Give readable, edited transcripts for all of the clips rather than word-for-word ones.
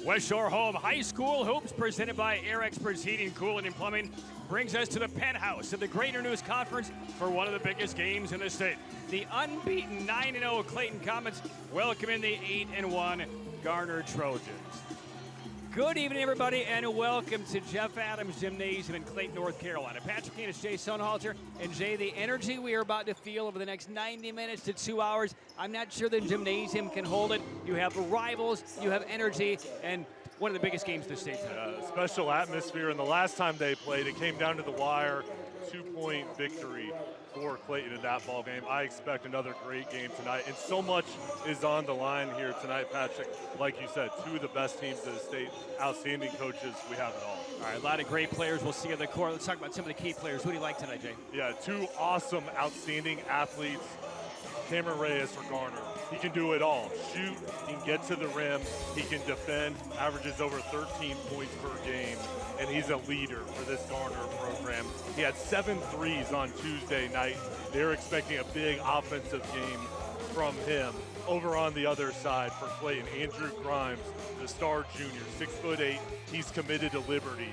West Shore Home High School Hoops, presented by Air Experts Heating, Cooling, and Plumbing, brings us to the penthouse of the Greater News Conference for one of the biggest games in the state. The unbeaten 9-0 Clayton Comets welcoming the 8-1 Garner Trojans. Good evening, everybody, and welcome to Jeff Adams Gymnasium in Clayton, North Carolina. Patrick Keenis, Jay Sonhalter, and Jay, the energy we are about to feel over the next 90 minutes to 2 hours, I'm not sure the gymnasium can hold it. You have rivals, you have energy, and one of the biggest games in the state tonight. Special atmosphere, and the last time they played, it came down to the wire, 2-point victory for Clayton in that ball game. I expect another great game tonight, and so much is on the line here tonight, Patrick. Like you said, two of the best teams in the state, outstanding coaches. We have it all. All right, a lot of great players we'll see on the court. Let's talk about some of the key players. Who do you like tonight, Jay? Yeah, two awesome, outstanding athletes. Cameron Reyes for Garner. He can do it all. Shoot, he can get to the rim, he can defend, averages over 13 points per game, and he's a leader for this Garner program. He had 7 threes on Tuesday night. They're expecting a big offensive game from him. Over on the other side for Clayton, Andrew Grimes, the star junior, 6'8", he's committed to Liberty.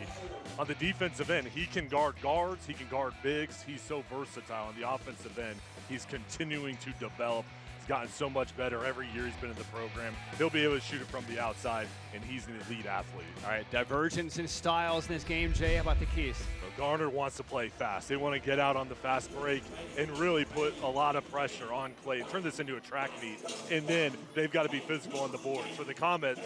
On the defensive end, he can guard guards, he can guard bigs. He's so versatile. On the offensive end, he's continuing to develop. He's gotten so much better every year he's been in the program. He'll be able to shoot it from the outside, and he's an elite athlete. All right, divergence in styles in this game, Jay. How about the keys? Garner wants to play fast. They want to get out on the fast break and really put a lot of pressure on Clay, turn this into a track meet, and then they've got to be physical on the board. For the Comets,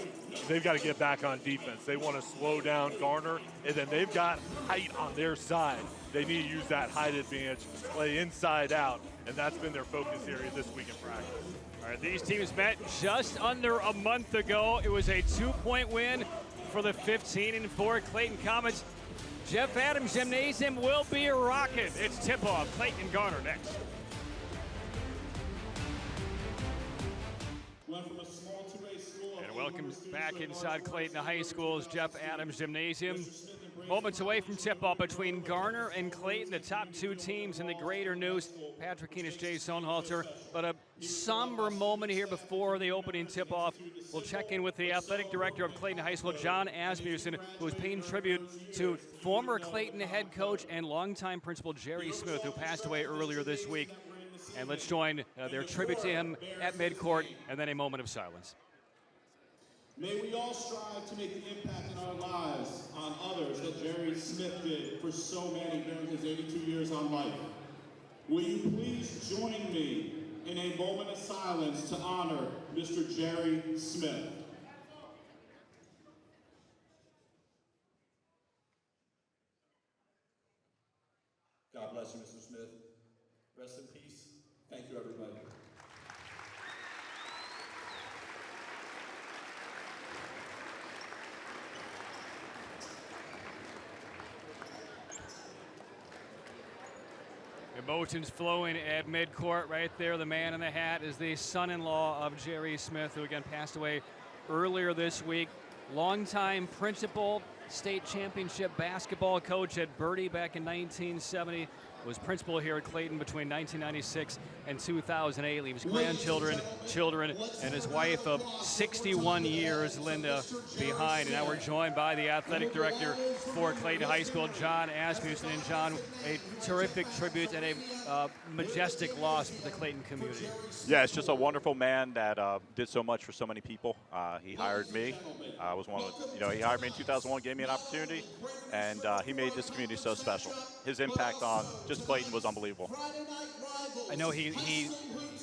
they've got to get back on defense. They want to slow down Garner, and then they've got height on their side. They need to use that height advantage, play inside out, and that's been their focus area this week in practice. All right, these teams met just under a month ago. It was a 2-point win for the 15-4 Clayton Comets. Jeff Adams Gymnasium will be rocking. It's tip-off. Clayton and Garner next. And welcome back inside Clayton High School's Jeff Adams Gymnasium. Moments away from tip-off between Garner and Clayton, the top two teams in the Greater News. Patrick Keenis, Jay Sonhalter. But a somber moment here before the opening tip-off. We'll check in with the athletic director of Clayton High School, John Asmussen, who is paying tribute to former Clayton head coach and longtime principal Jerry Smith, who passed away earlier this week. And let's join their tribute to him at midcourt, and then a moment of silence. May we all strive to make the impact in our lives on others that Jerry Smith did for so many during his 82 years on life. Will you please join me in a moment of silence to honor Mr. Jerry Smith? God bless you, Mr. Smith. Rest in peace. Thank you, everybody. Emotions flowing at midcourt right there. The man in the hat is the son-in-law of Jerry Smith, who again passed away earlier this week. Longtime principal, state championship basketball coach at Bertie back in 1970. Was principal here at Clayton between 1996 and 2008. Leaves grandchildren, children, and his wife of 61 years, Linda, behind. And now we're joined by the athletic director for Clayton High School, John Asmussen. And John, a terrific tribute and a majestic loss for the Clayton community. Yeah, it's just a wonderful man that did so much for so many people. He hired me. Was one of he hired me in 2001, gave me an opportunity, and he made this community so special. His impact on just Clayton was unbelievable. I know he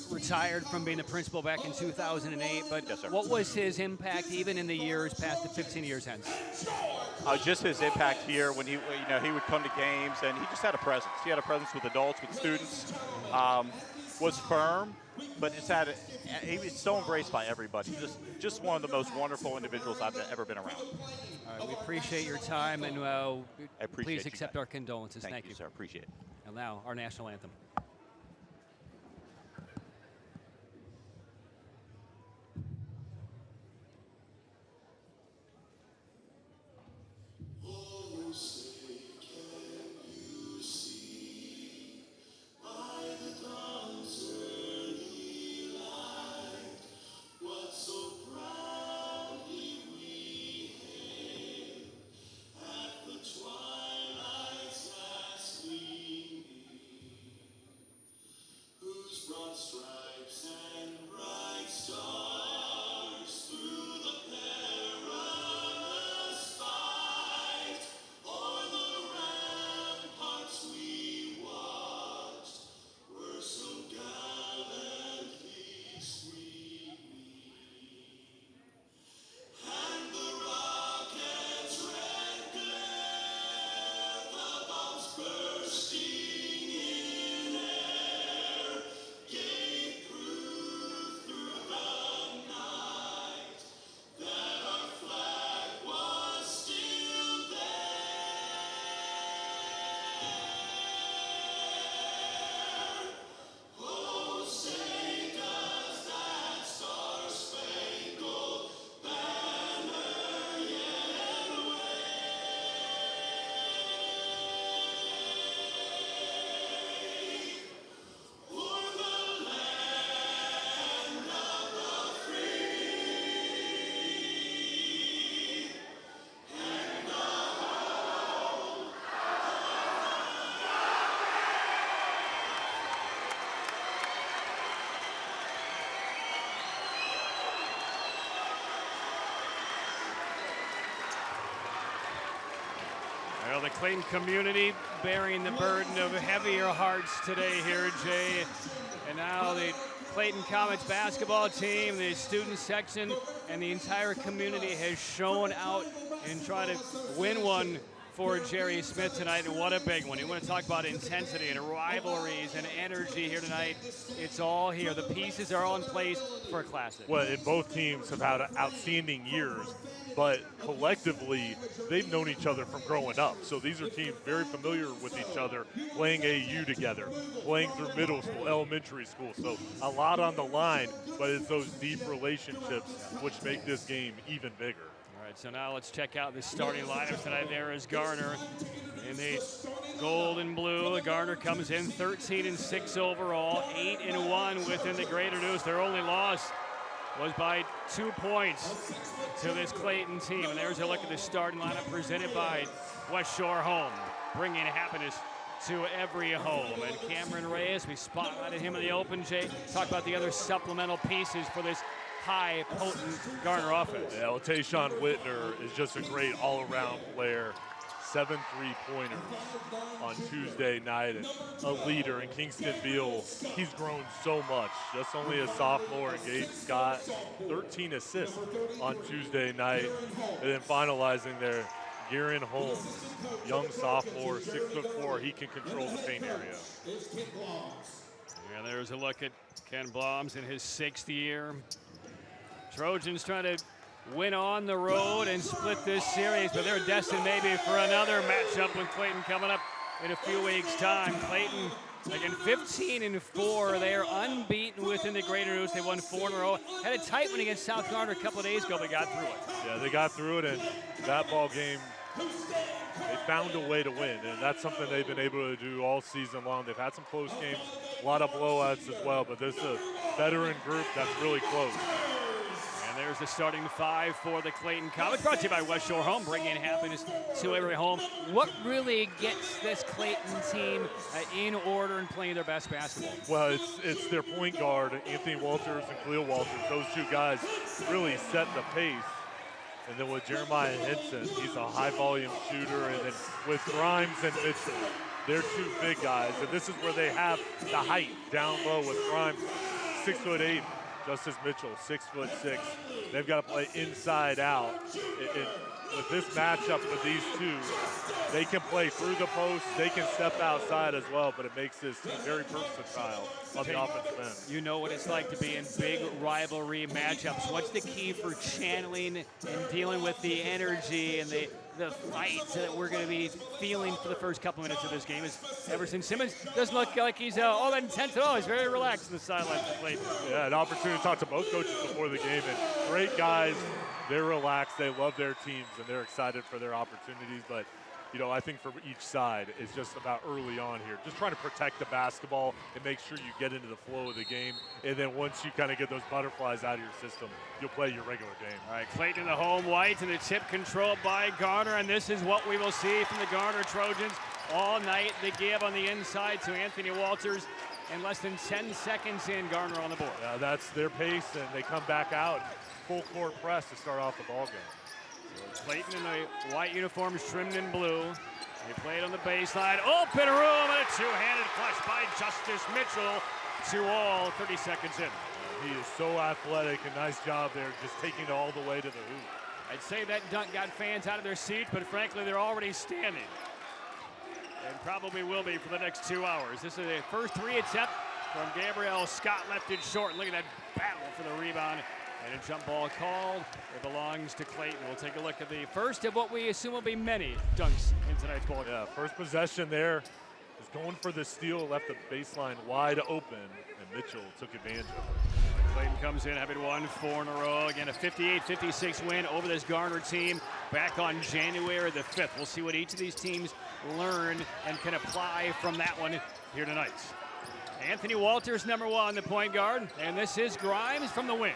retired from being the principal back in 2008, but yes, sir. What was his impact even in the years past the 15 years hence? Just his impact here when he would come to games, and he just had a presence. He had a presence with adults, with students. Was firm, but he was so embraced by everybody. Just one of the most wonderful individuals I've ever been around. All right, we appreciate your time, and please accept our condolences. Thank you, sir. Appreciate it. And now, our national anthem. Clayton community bearing the burden of heavier hearts today here, Jay. And now the Clayton Comets basketball team, the student section, and the entire community has shown out and tried to win one for Jerry Smith tonight, and what a big one. You want to talk about intensity and rivalries and energy here tonight. It's all here. The pieces are all in place for a classic. Well, and both teams have had outstanding years, but collectively, they've known each other from growing up. So these are teams very familiar with each other, playing AU together, playing through middle school, elementary school. So a lot on the line, but it's those deep relationships which make this game even bigger. All right, so now let's check out the starting lineup tonight. There is Garner in the gold and blue. Garner comes in 13-6 overall, 8-1 within the Greater News. Their only loss was by 2 points to this Clayton team. And there's a look at the starting lineup presented by West Shore Home, bringing happiness to every home. And Cameron Reyes, we spotlighted him in the open, Jay. Talk about the other supplemental pieces for this high, potent Garner offense. Yeah, well, Tayshawn Whitner is just a great all-around player. 7 3-pointers on Tuesday night, and a leader in Kingston Beal. He's grown so much. Just only a sophomore. And Gabe Scott, 13 assists on Tuesday night. And then finalizing there, Garen Holmes, young sophomore, 6'4". He can control the paint area. Yeah, there's a look at Ken Blom's in his 6th year. Trojans trying to win on the road and split this series, but they're destined maybe for another matchup with Clayton coming up in a few weeks' time. Clayton, again, 15-4. They are unbeaten within the Greater News. They won 4 in a row. Had a tight one against South Garner a couple of days ago, but got through it. Yeah, they got through it, and that ball game, they found a way to win, and that's something they've been able to do all season long. They've had some close games, a lot of blowouts as well, but this is a veteran group that's really close. There's the starting 5 for the Clayton Comets, brought to you by West Shore Home, bringing happiness to every home. What really gets this Clayton team in order and playing their best basketball? Well, it's their point guard, Anthony Walters and Khalil Walters. Those two guys really set the pace. And then with Jeremiah Henson, he's a high-volume shooter. And then with Grimes and Mitchell, they're 2 big guys. And this is where they have the height down low with Grimes, 6'8". Justice Mitchell, 6'6". They've got to play inside out. With this matchup with these two, they can play through the post. They can step outside as well, but it makes this team very versatile on the offensive end. You know what it's like to be in big rivalry matchups. What's the key for channeling and dealing with the energy and the fights that we're going to be feeling for the first couple minutes of this game? Is Everson Simmons doesn't look like he's all that intense at all. He's very relaxed on the sidelines of Clayton. Yeah, an opportunity to talk to both coaches before the game, and great guys. They're relaxed. They love their teams, and they're excited for their opportunities. But, you know, I think for each side, it's just about early on here, just trying to protect the basketball and make sure you get into the flow of the game. And then once you kind of get those butterflies out of your system, you'll play your regular game. All right, Clayton in the home white, and the tip controlled by Garner. And this is what we will see from the Garner Trojans all night. The give on the inside to Anthony Walters. And less than 10 seconds in, Garner on the board. Yeah, that's their pace, and they come back out. Full court press to start off the ball game. So Clayton in the white uniforms trimmed in blue. They played on the baseline. Open room and a two-handed flush by Justice Mitchell to all 30 seconds in. He is so athletic, and nice job there just taking it all the way to the hoop. I'd say that dunk got fans out of their seats, but frankly, they're already standing. And probably will be for the next 2 hours. This is the first 3 attempt from Gabriel Scott, left it short. Look at that battle for the rebound. And a jump ball called. It belongs to Clayton. We'll take a look at the first of what we assume will be many dunks in tonight's ball game. Yeah, first possession there is going for the steal, left the baseline wide open, and Mitchell took advantage of it. Clayton comes in having won 4 in a row. Again, a 58-56 win over this Garner team back on January the 5th. We'll see what each of these teams learn and can apply from that one here tonight. Anthony Walters, number 1, the point guard. And this is Grimes from the wing.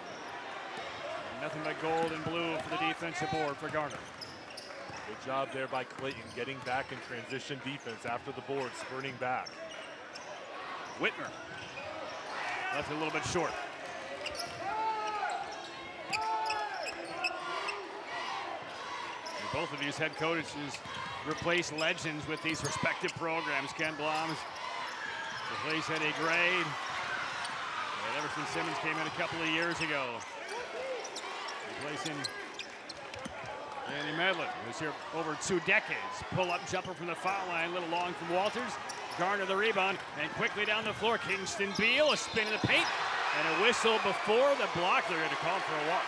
Nothing but gold and blue for the defensive board for Garner. Good job there by Clayton, getting back in transition defense after the board, spurting back. Whitmer left it a little bit short. And both of these head coaches replace legends with these respective programs. Ken Blom's replaced Eddie Gray. And Everson Simmons came in a couple of years ago, replacing Andy Medlin, who's here over 2 decades. Pull-up jumper from the foul line, a little long from Walters. Garner the rebound, and quickly down the floor, Kingston Beal, a spin in the paint, and a whistle before the block. They're going to call for a walk.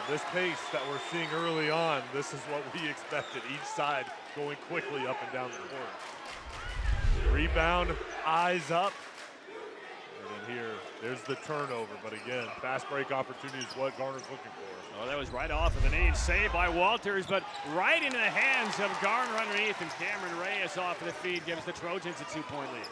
This pace that we're seeing early on, this is what we expected. Each side going quickly up and down the court. Rebound, eyes up. And then here, there's the turnover. But again, fast break opportunity is what Garner's looking for. Oh, that was right off of the knee. Saved by Walters, but right into the hands of Garner underneath. And Cameron Reyes off of the feed gives the Trojans a 2-point lead.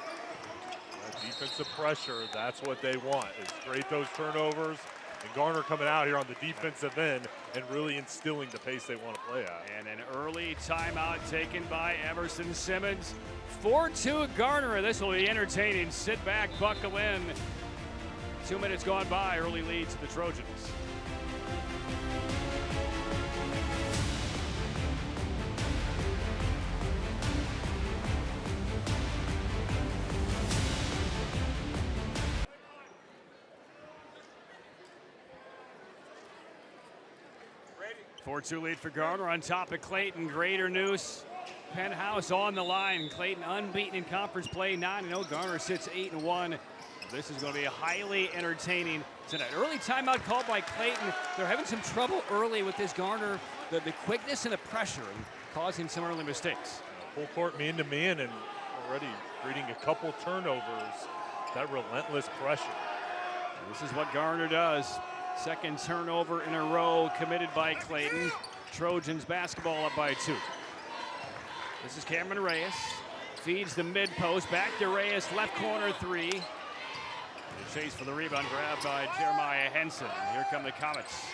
Defensive pressure, that's what they want, is create those turnovers. And Garner coming out here on the defensive end and really instilling the pace they want to play at. And an early timeout taken by Everson Simmons. 4-2 Garner. This will be entertaining. Sit back, buckle in. 2 minutes gone by. Early lead to the Trojans. Ready? 4-2 lead for Garner on top of Clayton. Greater Noose. Penthouse on the line. Clayton unbeaten in conference play, 9-0. Garner sits 8-1. This is going to be highly entertaining tonight. Early timeout called by Clayton. They're having some trouble early with this Garner, the quickness and the pressure, and causing some early mistakes. Full court man-to-man and already creating a couple turnovers. That relentless pressure. This is what Garner does. Second turnover in a row committed by Clayton. Trojans basketball up by 2. This is Cameron Reyes. Feeds the mid post. Back to Reyes, left corner 3. The chase for the rebound, grabbed by Jeremiah Henson. Here come the Comets.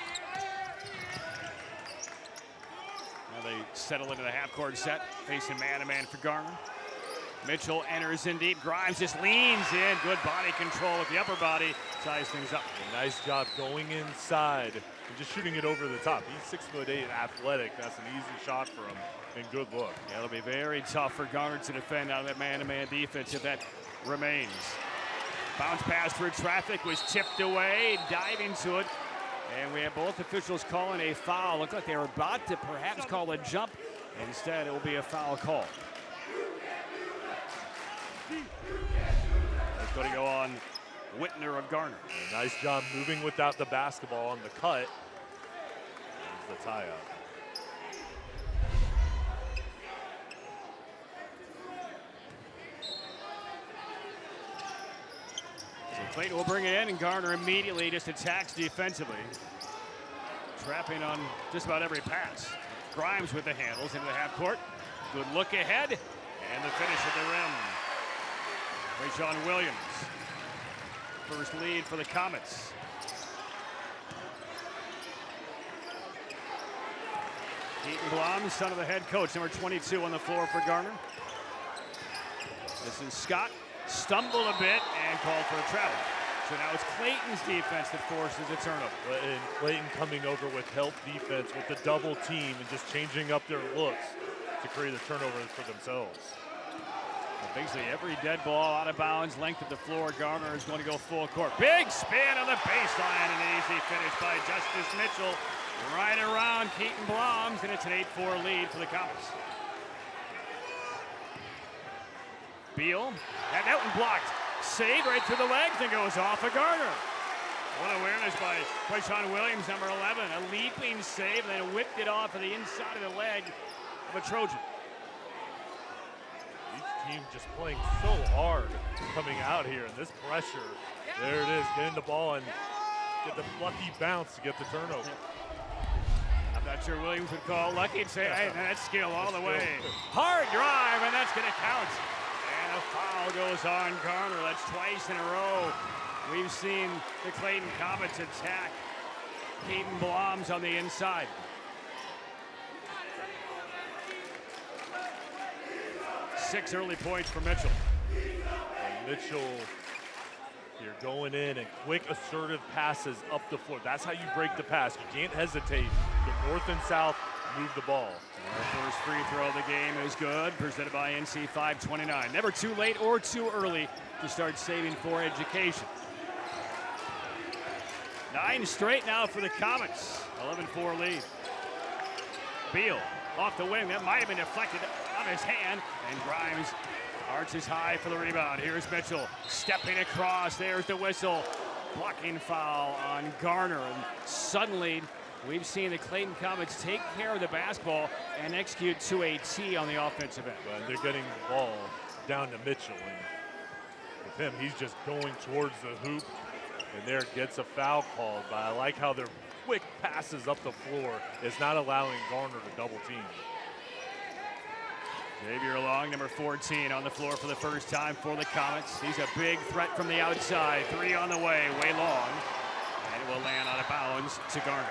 Now they settle into the half-court set, facing man-to-man for Garner. Mitchell enters in deep. Grimes just leans in. Good body control with the upper body. Ties things up. Nice job going inside and just shooting it over the top. He's 6'8" and athletic. That's an easy shot for him and good look. Yeah, it'll be very tough for Garner to defend out of that man-to-man defense if that remains. Bounce pass through traffic was tipped away. Dive into it. And we have both officials calling a foul. Looked like they were about to perhaps call a jump. Instead, it will be a foul call. It's going to go on Whitner of Garner. Nice job moving without the basketball on the cut. There's the tie-up. So Clayton will bring it in, and Garner immediately just attacks defensively. Trapping on just about every pass. Grimes with the handles into the half court. Good look ahead, and the finish at the rim. Rayshawn Williams. First lead for the Comets. Keaton Blom, son of the head coach, number 22 on the floor for Garner. This is Scott. Stumbled a bit and called for a travel. So now it's Clayton's defense that forces a turnover. And Clayton coming over with help defense with the double team and just changing up their looks to create a turnover for themselves. Basically every dead ball out of bounds, length of the floor. Garner is going to go full court. Big spin on the baseline, and an easy finish by Justice Mitchell. Right around Keaton Blom's, and it's an 8-4 lead for the Comets. Beal had that one blocked. Saved right through the legs and goes off of Garner. What awareness by Rayshawn Williams, number 11. A leaping save, and then whipped it off of the inside of the leg of a Trojan. Team just playing so hard coming out here, and this pressure, there it is, getting the ball and get the lucky bounce to get the turnover. I'm not sure Williams would call lucky and say, hey, that's skill all the way. Hard drive, and that's going to count. And a foul goes on Garner. That's twice in a row. We've seen the Clayton Comets attack Keaton Blom's on the inside. 6 early points for Mitchell. And Mitchell here going in and quick assertive passes up the floor. That's how you break the pass. You can't hesitate. Go north and south, move the ball. Our first free throw of the game is good, presented by NC 529. Never too late or too early to start saving for education. 9 straight now for the Comets. 11-4 lead. Beal off the wing. That might have been deflected on his hand. And Grimes arches high for the rebound. Here's Mitchell stepping across. There's the whistle. Blocking foul on Garner. And suddenly, we've seen the Clayton Comets take care of the basketball and execute to a T on the offensive end. Well, they're getting the ball down to Mitchell. And with him, he's just going towards the hoop. And there gets a foul called. But I like how their quick passes up the floor is not allowing Garner to double team. Xavier Long, number 14, on the floor for the first time for the Comets. He's a big threat from the outside. 3 on the way, way long. And it will land out of bounds to Garner.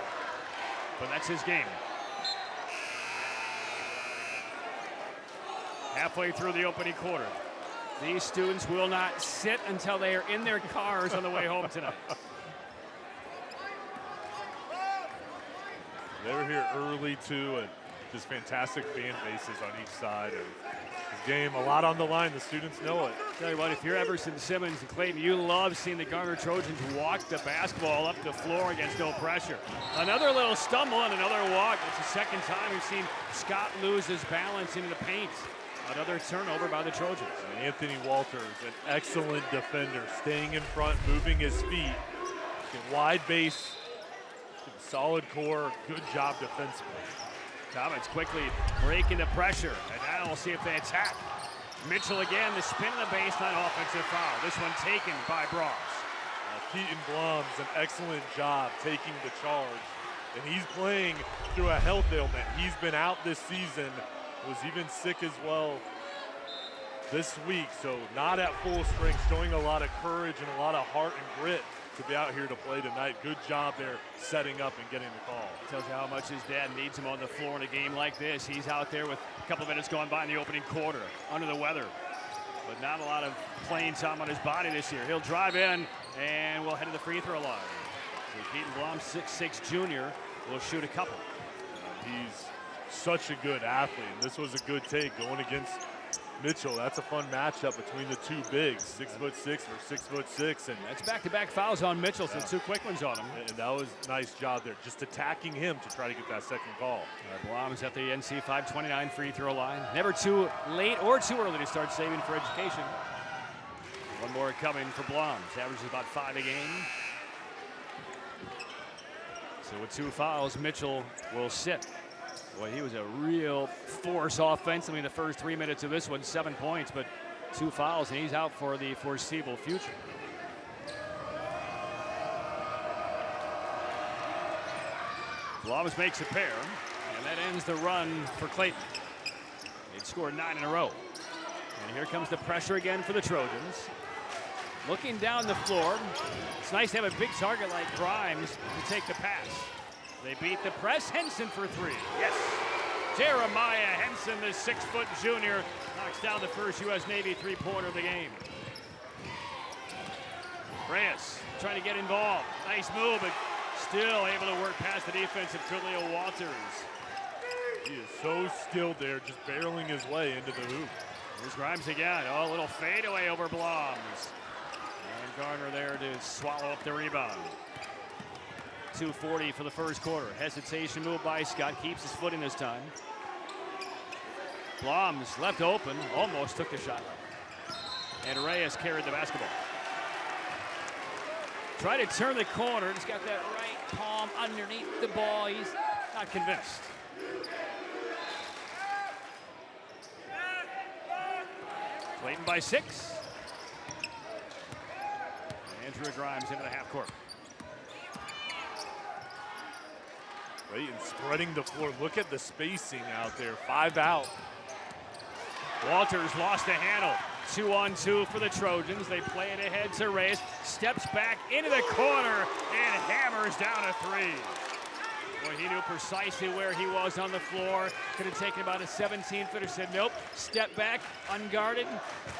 But that's his game. Halfway through the opening quarter. These students will not sit until they are in their cars on the way home tonight. They were here early, too, and just fantastic fan bases on each side. And this game, a lot on the line. The students know it. Tell you what, if you're Everson Simmons and Clayton, you love seeing the Garner Trojans walk the basketball up the floor against no pressure. Another little stumble and another walk. It's the second time we've seen Scott lose his balance into the paint. Another turnover by the Trojans. And Anthony Walters, an excellent defender, staying in front, moving his feet. Wide base, solid core, good job defensively. Comets quickly breaking the pressure, and now we'll see if they attack. Mitchell again, the spin of the baseline offensive foul. This one taken by Bronx. Keaton Blum's an excellent job taking the charge, and he's playing through a health ailment. He's been out this season, was even sick as well this week, so not at full strength, showing a lot of courage and a lot of heart and grit to be out here to play tonight. Good job there setting up and getting the call. Tells you how much his dad needs him on the floor in a game like this. He's out there with a couple of minutes going by in the opening quarter, under the weather, but not a lot of playing time on his body this year. He'll drive in and we'll head to the free throw line. So Keaton Blum, 6'6" junior, will shoot a couple. He's such a good athlete, and this was a good take going against Mitchell. That's a fun matchup between the two bigs, 6'6" or 6'6", and that's back-to-back fouls on Mitchell, so 2 quick ones on him. And that was a nice job there, just attacking him to try to get that second call. Blom's at the NC 529 free throw line. Never too late or too early to start saving for education. One more coming for Blom's. Averages about 5 a game. So with 2 fouls, Mitchell will sit. Boy, he was a real force offensively in the first 3 minutes of this one. 7 points, but 2 fouls, and he's out for the foreseeable future. Blums makes a pair, and that ends the run for Clayton. They'd scored 9 in a row. And here comes the pressure again for the Trojans. Looking down the floor, it's nice to have a big target like Grimes to take the pass. They beat the press. Henson for 3. Yes. Jeremiah Henson, the 6-foot junior, knocks down the first U.S. Navy three-pointer of the game. Reyes trying to get involved. Nice move, but still able to work past the defense of Tulio Walters. He is so skilled there, just barreling his way into the hoop. Here's Grimes again. Oh, a little fadeaway over Blums. And Garner there to swallow up the rebound. 2:40 for the first quarter. Hesitation move by Scott. Keeps his footing this time. Blums left open. Almost took the shot. And Reyes carried the basketball. Try to turn the corner. He's got that right palm underneath the ball. He's not convinced. Clayton by 6. Andrew Grimes into the half court. Clayton spreading the floor. Look at the spacing out there. 5 out. Walters lost the handle. 2-on-2 for the Trojans. They play it ahead to Reyes. Steps back into the corner and hammers down a 3. Boy, he knew precisely where he was on the floor. Could have taken about a 17-footer. Said nope. Step back, unguarded,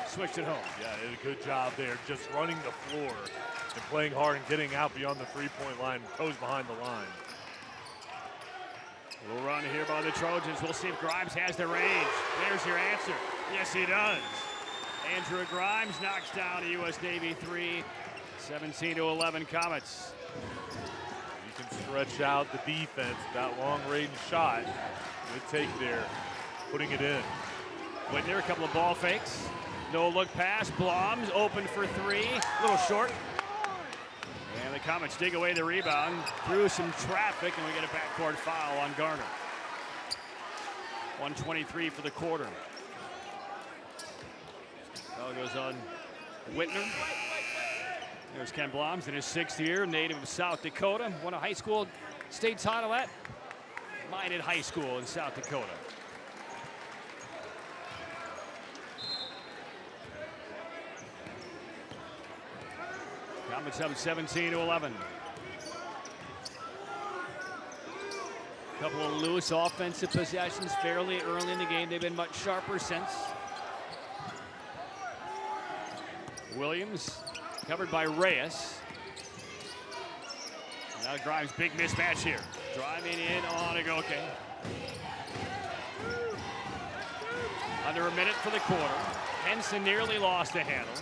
switched it home. Yeah, did a good job there, just running the floor and playing hard and getting out beyond the 3-point line, toes behind the line. We'll run here by the Trojans. We'll see if Grimes has the range. There's your answer. Yes, he does. Andrew Grimes knocks down a U.S. Navy three. 17-11 Comets. You can stretch out the defense. That long-range shot. Good take there. Putting it in. Whitner, a couple of ball fakes. No look pass. Blom's open for three. A little short. And the Comets dig away the rebound through some traffic, and we get a backcourt foul on Garner. 1:23 for the quarter. Foul goes on Whitner. There's Ken Bloms in his 6th year, native of South Dakota. Won a high school state title at Minot High School in South Dakota. Comets up 17-11. Couple of loose offensive possessions fairly early in the game. They've been much sharper since. Williams covered by Reyes. Now Grimes, big mismatch here. Driving in on Agoke. Under a minute for the quarter. Henson nearly lost the handle.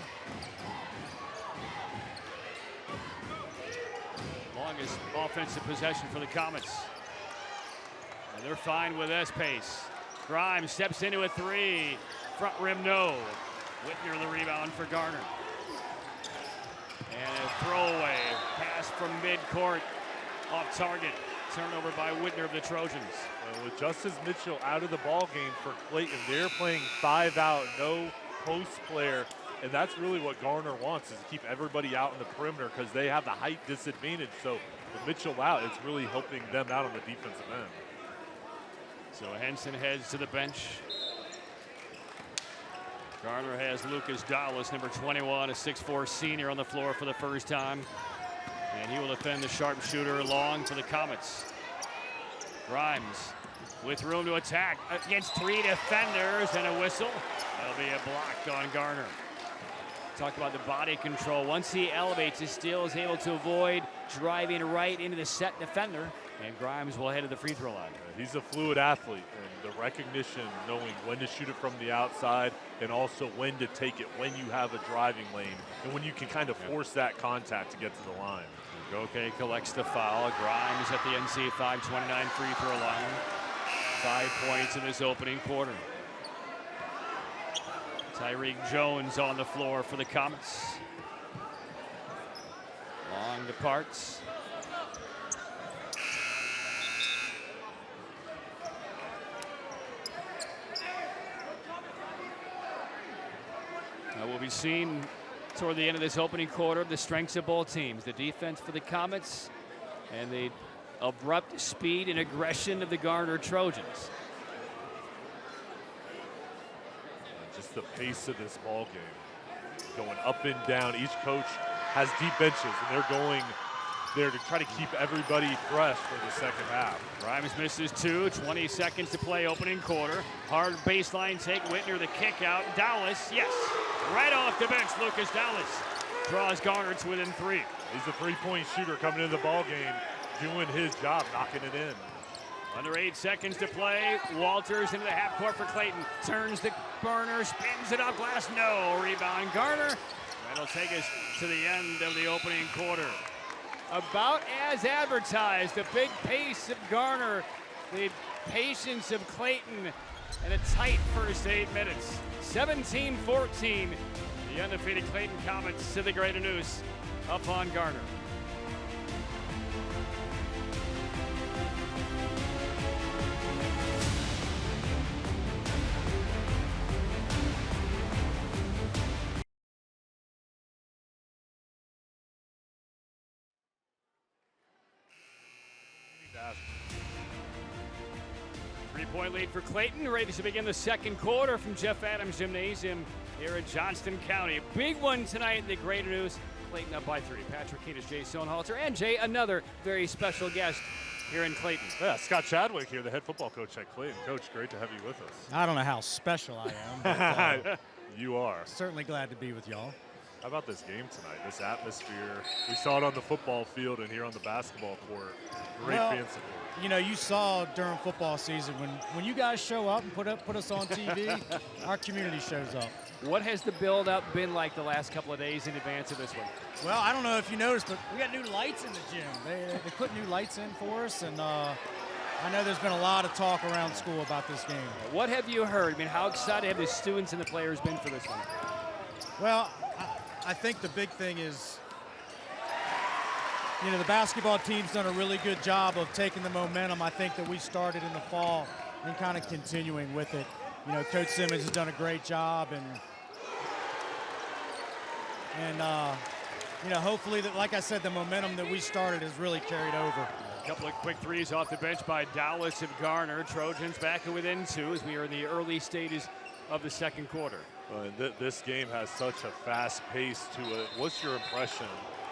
Longest offensive possession for the Comets. And they're fine with this pace. Grimes steps into a three. Front rim, no. Whitner the rebound for Garner. And a throwaway pass from midcourt off target. Turnover by Whitner of the Trojans. With Justice Mitchell out of the ball game for Clayton, they're playing 5 out, no post player. And that's really what Garner wants, is to keep everybody out in the perimeter because they have the height disadvantage. So with Mitchell out, it's really helping them out on the defensive end. So Henson heads to the bench. Garner has Lucas Dowlis, number 21, a 6'4" senior on the floor for the first time. And he will defend the sharpshooter long for the Comets. Grimes with room to attack against 3 defenders and a whistle. That'll be a block on Garner. Talked about the body control. Once he elevates, he still is able to avoid driving right into the set defender. And Grimes will head to the free throw line. He's a fluid athlete, and the recognition, knowing when to shoot it from the outside and also when to take it when you have a driving lane and when you can kind of force that contact to get to the line. Goke collects the foul. Grimes at the NC 5:29 free throw line. 5 points in this opening quarter. Tyreek Jones on the floor for the Comets. Long departs. We'll be seeing toward the end of this opening quarter the strengths of both teams. The defense for the Comets and the abrupt speed and aggression of the Garner Trojans. Just the pace of this ball game, going up and down. Each coach has deep benches, and they're going there to try to keep everybody fresh for the second half. Grimes misses 2, 20 seconds to play opening quarter. Hard baseline take, Whitner the kick out. Dowlis, yes, right off the bench, Lucas Dowlis draws Garner to within 3. He's a three-point shooter coming into the ball game, doing his job, knocking it in. Under 8 seconds to play. Walters into the half court for Clayton. Turns the burner, spins it off glass. No. Rebound Garner. That'll take us to the end of the opening quarter. About as advertised. The big pace of Garner. The patience of Clayton. And a tight first 8 minutes. 17-14. The undefeated Clayton Comets to the Greater News. Up on Garner. Three-point lead for Clayton, ready to begin the second quarter from Jeff Adams Gymnasium here in Johnston County. A big one tonight in the Greater News. Clayton up by 3. Patrick Keenis, Jay Stonehalter, and Jay, another very special guest here in Clayton. Yeah, Scott Chadwick here, the head football coach at Clayton. Coach, great to have you with us. I don't know how special I am, but You are. certainly glad to be with y'all. How about this game tonight, this atmosphere? We saw it on the football field and here on the basketball court. Great fan support. You know, you saw during football season when you guys show up and put us on TV, our community shows up. What has the build-up been like the last couple of days in advance of this one? Well, I don't know if you noticed, but we got new lights in the gym. They put new lights in for us, and I know there's been a lot of talk around school about this game. What have you heard? I mean, how excited have the students and the players been for this one? Well, I think the big thing is, you know, the basketball team's done a really good job of taking the momentum I think that we started in the fall and kind of continuing with it. You know, Coach Simmons has done a great job, and you know, hopefully that, like I said, the momentum that we started has really carried over. A couple of quick threes off the bench by Dallas and Garner. Trojans back within 2 as we are in the early stages of the second quarter. This game has such a fast pace to it. What's your impression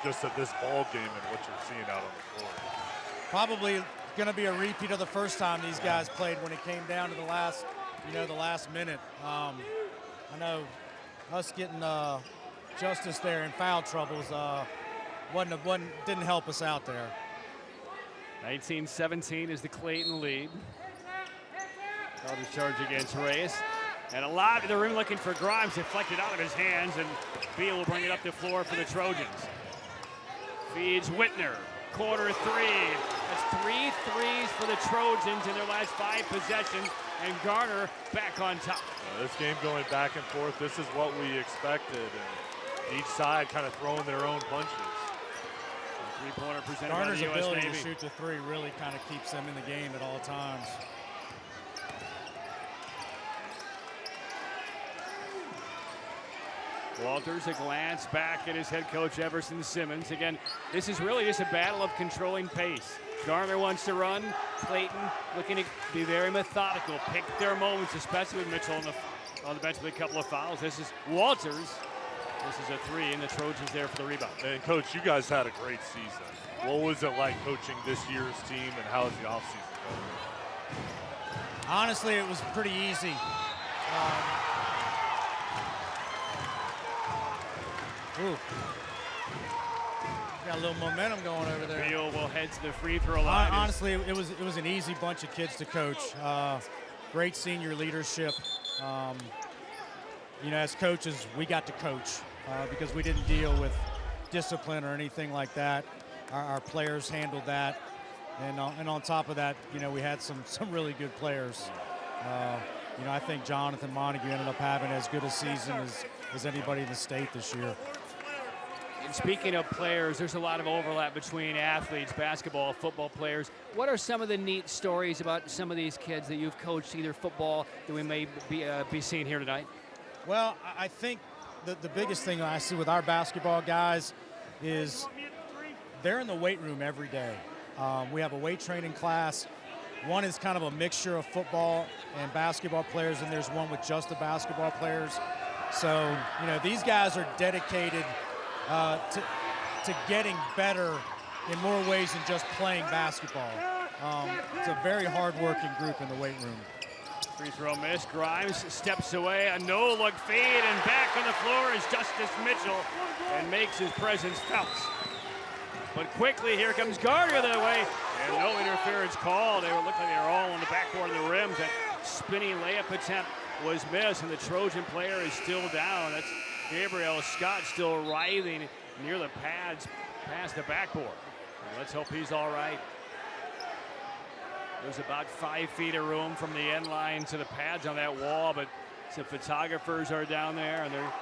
just of this ball game and what you're seeing out on the floor? Probably going to be a repeat of the first time these guys played when it came down to the last, the last minute. I know us getting justice there in foul troubles didn't help us out there. 19-17 is the Clayton lead. Foul discharge against Reyes. And a lot in the room looking for Grimes, deflected out of his hands, and Beal will bring it up the floor for the Trojans. Feeds Whitner, corner 3. That's 3 threes for the Trojans in their last 5 possessions, and Garner back on top. This game going back and forth, this is what we expected, and each side kind of throwing their own punches. Three-pointer presented Garner's by the US ability Navy. to shoot the 3 really kind of keeps them in the game at all times. Walters, a glance back at his head coach, Everson Simmons. Again, this is really just a battle of controlling pace. Garner wants to run. Clayton looking to be very methodical, pick their moments, especially with Mitchell on the bench with a couple of fouls. This is Walters. This is a 3, and the Trojans there for the rebound. And, Coach, you guys had a great season. What was it like coaching this year's team, and how is the offseason going? Honestly, it was pretty easy. Got a little momentum going over there. Beal will head to the free throw line. Honestly, it was an easy bunch of kids to coach. Great senior leadership. You know, as coaches, we got to coach because we didn't deal with discipline or anything like that. Our players handled that, and on top of that, you know, we had some really good players. You know, I think Jonathan Montague ended up having as good a season as anybody in the state this year. And speaking of players, there's a lot of overlap between athletes, basketball, football players. What are some of the neat stories about some of these kids that you've coached, either football, that we may be seeing here tonight? Well, I think the biggest thing I see with our basketball guys is they're in the weight room every day. We have a weight training class. One is kind of a mixture of football and basketball players, and there's one with just the basketball players. So, you know, these guys are dedicated to getting better in more ways than just playing basketball. It's a very hard-working group in the weight room. Free throw miss. Grimes steps away. A no-look feed, and back on the floor is Justice Mitchell and makes his presence felt. But quickly, here comes Garner the other way, and no interference called. They looked like they were all on the backboard of the rim. That spinning layup attempt was missed, and the Trojan player is still down. That's Gabriel Scott still writhing near the pads past the backboard. Let's hope he's all right. There's about 5 feet of room from the end line to the pads on that wall, but some photographers are down there, and they're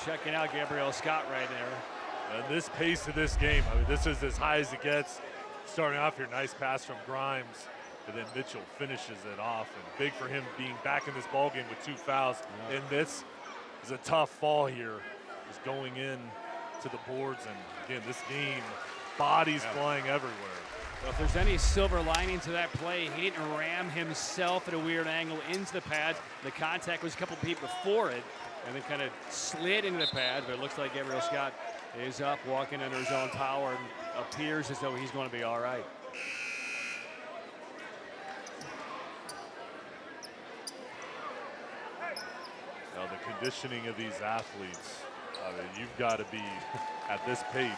checking out Gabriel Scott right there. And this pace of this game, I mean, this is as high as it gets. Starting off here, nice pass from Grimes, and then Mitchell finishes it off. And big for him being back in this ball game with 2 fouls. Yeah. And this is a tough fall here, just going in to the boards. And again, this game, bodies flying everywhere. Well, if there's any silver lining to that play, he didn't ram himself at a weird angle into the pads. The contact was a couple feet before it, and then kind of slid into the pad. But it looks like Gabriel Scott is up, walking under his own power, and appears as though he's going to be all right. Now the conditioning of these athletes, I mean, you've got to be at this pace.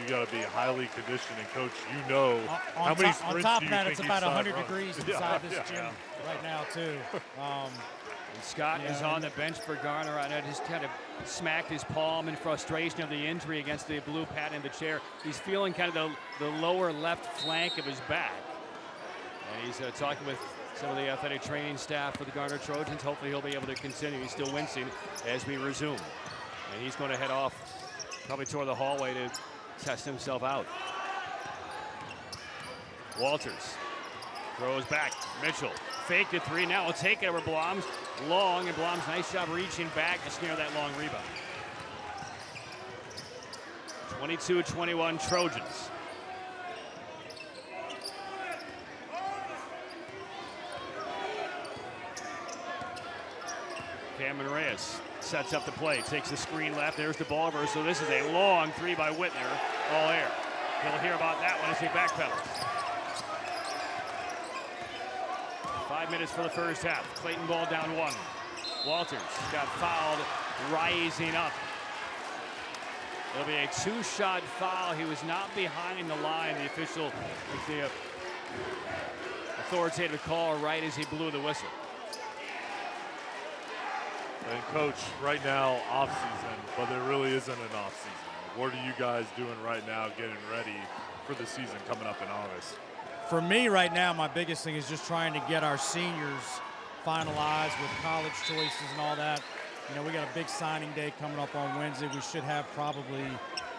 You got to be highly conditioned, and coach, you know how many sprints on top do of you that, think it's about each side 100 runs? degrees inside this gym right now too. And Scott is on the bench for Garner. I just kind of smacked his palm in frustration of the injury against the blue pad in the chair. He's feeling kind of the lower left flank of his back. And he's talking with some of the athletic training staff for the Garner Trojans. Hopefully he'll be able to continue. He's still wincing as we resume. And he's going to head off probably toward the hallway to test himself out. Walters throws back. Mitchell faked it three. Now will take it over Blom's. Long, and Blom's nice job reaching back to snare that long rebound. 22-21 Trojans. Cameron Reyes sets up the play, takes the screen left. There's the ball over. So this is a long three by Whitner, all air. He'll hear about that one as he backpedals. 5 minutes for the first half. Clayton ball down one. Walters got fouled, rising up. It'll be a two-shot foul. He was not behind the line. The official with the authoritative call right as he blew the whistle. And coach, right now, off-season, but there really isn't an off-season. What are you guys doing right now getting ready for the season coming up in August? For me right now, my biggest thing is just trying to get our seniors finalized with college choices and all that. You know, we got a big signing day coming up on Wednesday. We should have probably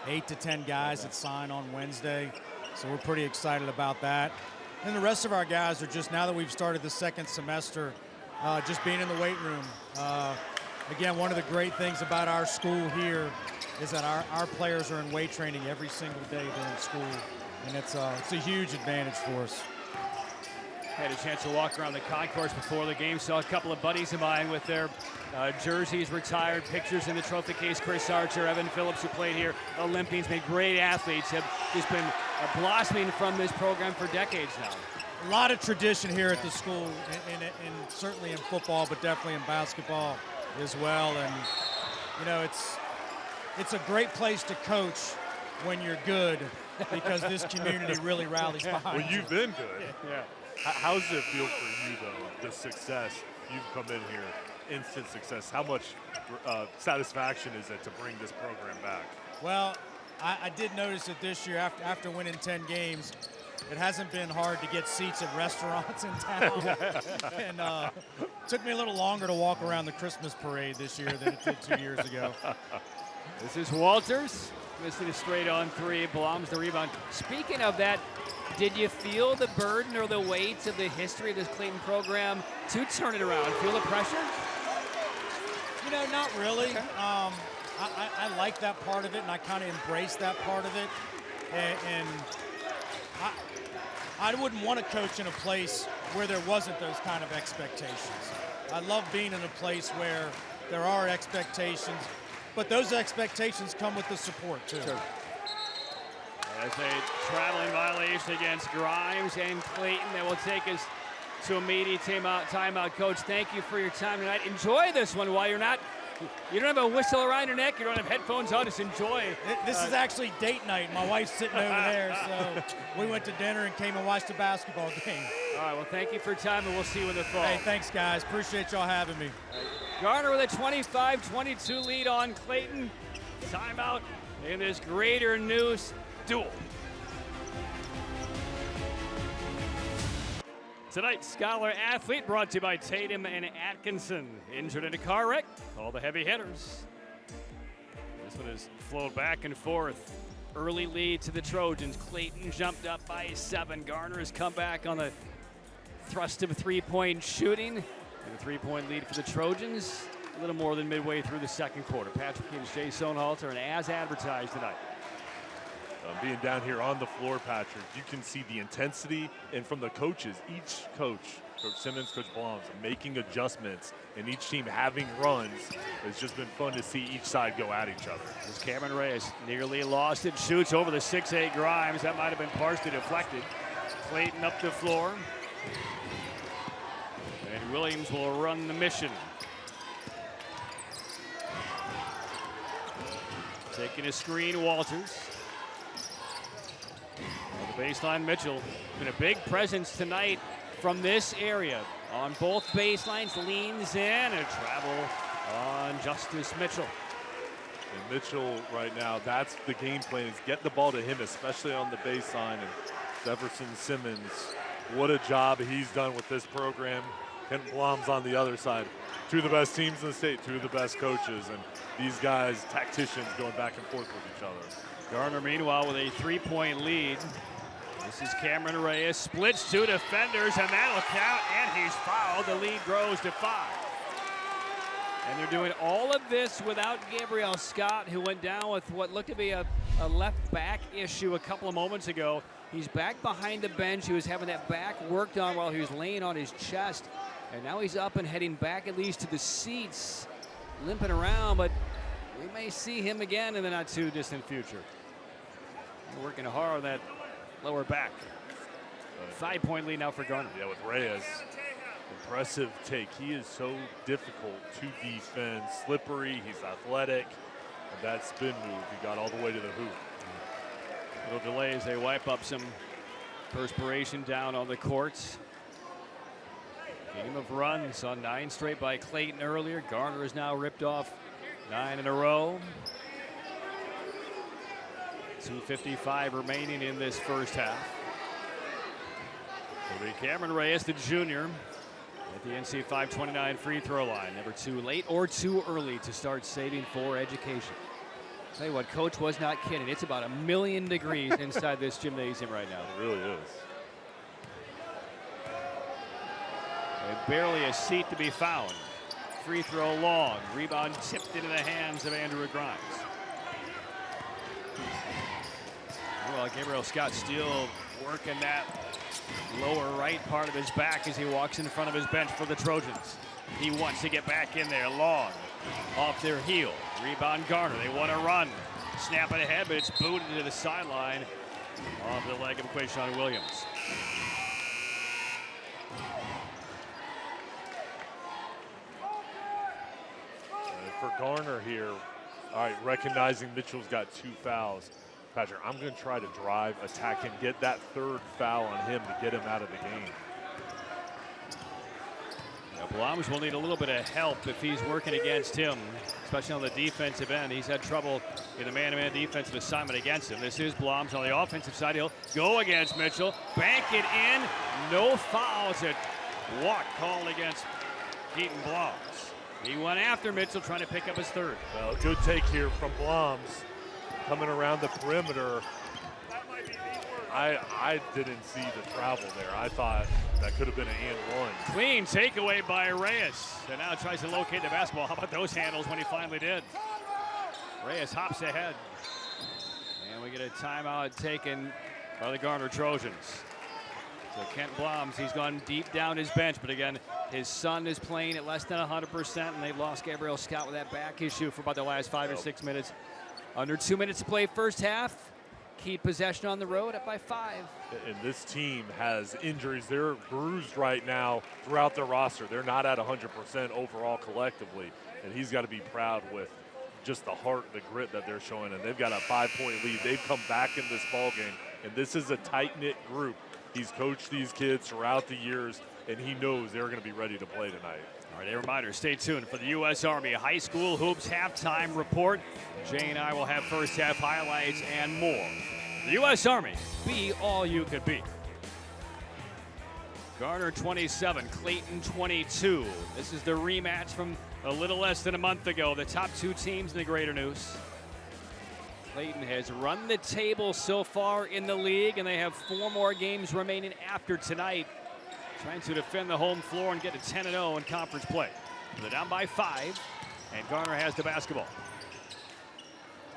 8 to 10 guys that sign on Wednesday. So we're pretty excited about that. And the rest of our guys are just, now that we've started the second semester, just being in the weight room. Again, one of the great things about our school here is that our players are in weight training every single day during school. And it's a huge advantage for us. Had a chance to walk around the concourse before the game. Saw a couple of buddies of mine with their jerseys retired, pictures in the trophy case. Chris Archer, Evan Phillips, who played here, Olympians, made great athletes, have just been blossoming from this program for decades now. A lot of tradition here at the school, and certainly in football, but definitely in basketball as well. And, you know, it's a great place to coach when you're good, because this community really rallies behind Well, you've been good. Yeah. How does it feel for you, though, the success? You've come in here, instant success. How much satisfaction is it to bring this program back? Well, I did notice that this year, after winning 10 games, it hasn't been hard to get seats at restaurants in town. And took me a little longer to walk around the Christmas parade this year than it did 2 years ago. This is Walters, missing a straight on three. Blom's the rebound. Speaking of that, did you feel the burden or the weight of the history of this Clayton program to turn it around? Feel the pressure? You know, not really. Okay. I like that part of it, and I kind of embrace that part of it. And I wouldn't want to coach in a place where there wasn't those kind of expectations. I love being in a place where there are expectations, but those expectations come with the support, too. Sure. As a traveling violation against Grimes and Clayton that will take us to immediate timeout. Coach, thank you for your time tonight. Enjoy this one while you don't have a whistle around your neck, you don't have headphones on, just enjoy. This is actually date night. My wife's sitting over there, so we went to dinner and came and watched a basketball game. All right, well, thank you for your time, and we'll see you in the fall. Hey, thanks, guys. Appreciate y'all having me. Garner with a 25-22 lead on Clayton. Timeout in this Greater News duel. Tonight's Scholar Athlete brought to you by Tatum and Atkinson. Injured in a car wreck? Call the heavy hitters. This one has flowed back and forth. Early lead to the Trojans. Clayton jumped up by 7. Garner has come back on the thrust of three-point shooting. And a three-point lead for the Trojans. A little more than midway through the second quarter. Patrick and Jay Sohnhalter, and as advertised tonight. Being down here on the floor, Patrick, you can see the intensity, and from the coaches, each coach, Coach Simmons, Coach Blom's, making adjustments, and each team having runs. It's just been fun to see each side go at each other. As Cameron Reyes nearly lost it, shoots over the 6'8 Grimes. That might have been partially deflected. Clayton up the floor. And Williams will run the mission. Taking a screen, Walters. On the baseline, Mitchell. Been a big presence tonight from this area. On both baselines, leans in and travel on Justice Mitchell. And Mitchell right now, that's the game plan, is get the ball to him, especially on the baseline. And Jefferson Simmons, what a job he's done with this program. Kent Blom's on the other side. Two of the best teams in the state, two of the best coaches, and these guys, tacticians, going back and forth with each other. Garner, meanwhile, with a 3-point lead. This is Cameron Reyes, splits two defenders, and that'll count, and he's fouled. The lead grows to 5. And they're doing all of this without Gabriel Scott, who went down with what looked to be a left back issue a couple of moments ago. He's back behind the bench. He was having that back worked on while he was laying on his chest. And now he's up and heading back at least to the seats, limping around, but we may see him again in the not too distant future. Working hard on that lower back. 5-point lead now for Garner. Yeah, with Reyes. Impressive take. He is so difficult to defend. Slippery, he's athletic. And that spin move, he got all the way to the hoop. Little delay as they wipe up some perspiration down on the courts. Game of runs on 9 straight by Clayton earlier. Garner has now ripped off 9 in a row. 2:55 remaining in this first half. It'll be Cameron Reyes, the junior, at the NC 529 free throw line. Never too late or too early to start saving for education. Tell you what, Coach was not kidding. It's about 1,000,000 degrees inside this gymnasium right now. It really is. And barely a seat to be found. Free throw long. Rebound tipped into the hands of Andrew Grimes. Well, Gabriel Scott still working that lower right part of his back as he walks in front of his bench for the Trojans. He wants to get back in there. Long off their heel. Rebound Garner. They want to run. Snap it ahead, but it's booted to the sideline off the leg of Quayshawn Williams. For Garner here, all right, recognizing Mitchell's got 2 fouls. Patrick, I'm going to try to drive, attack him, get that 3rd foul on him to get him out of the game. Now, Bloms will need a little bit of help if he's working against him, especially on the defensive end. He's had trouble in the man-to-man defensive assignment against him. This is Bloms on the offensive side. He'll go against Mitchell, bank it in, no fouls. A walk called against Keaton Bloms. He went after Mitchell, trying to pick up his 3rd. Well, good take here from Bloms. Coming around the perimeter. I didn't see the travel there. I thought that could have been an and one. Clean takeaway by Reyes. And now tries to locate the basketball. How about those handles when he finally did? Reyes hops ahead. And we get a timeout taken by the Garner Trojans. So Kent Bloms, he's gone deep down his bench, but again, his son is playing at less than 100%, and they've lost Gabriel Scott with that back issue for about the last 5 or 6 minutes. Under 2 minutes to play first half. Keep possession on the road up by 5. And this team has injuries. They're bruised right now throughout their roster. They're not at 100% overall collectively, and he's got to be proud with just the heart, the grit that they're showing, and they've got a 5-point lead. They've come back in this ball game, and this is a tight-knit group. He's coached these kids throughout the years, and he knows they're going to be ready to play tonight. All right, a reminder, stay tuned for the U.S. Army High School Hoops halftime report. Jay and I will have first half highlights and more. The U.S. Army, be all you could be. Garner 27, Clayton 22. This is the rematch from a little less than a month ago. The top 2 teams in the Greater News. Clayton has run the table so far in the league, and they have 4 more games remaining after tonight, trying to defend the home floor and get to 10-0 in conference play. They're down by 5, and Garner has the basketball.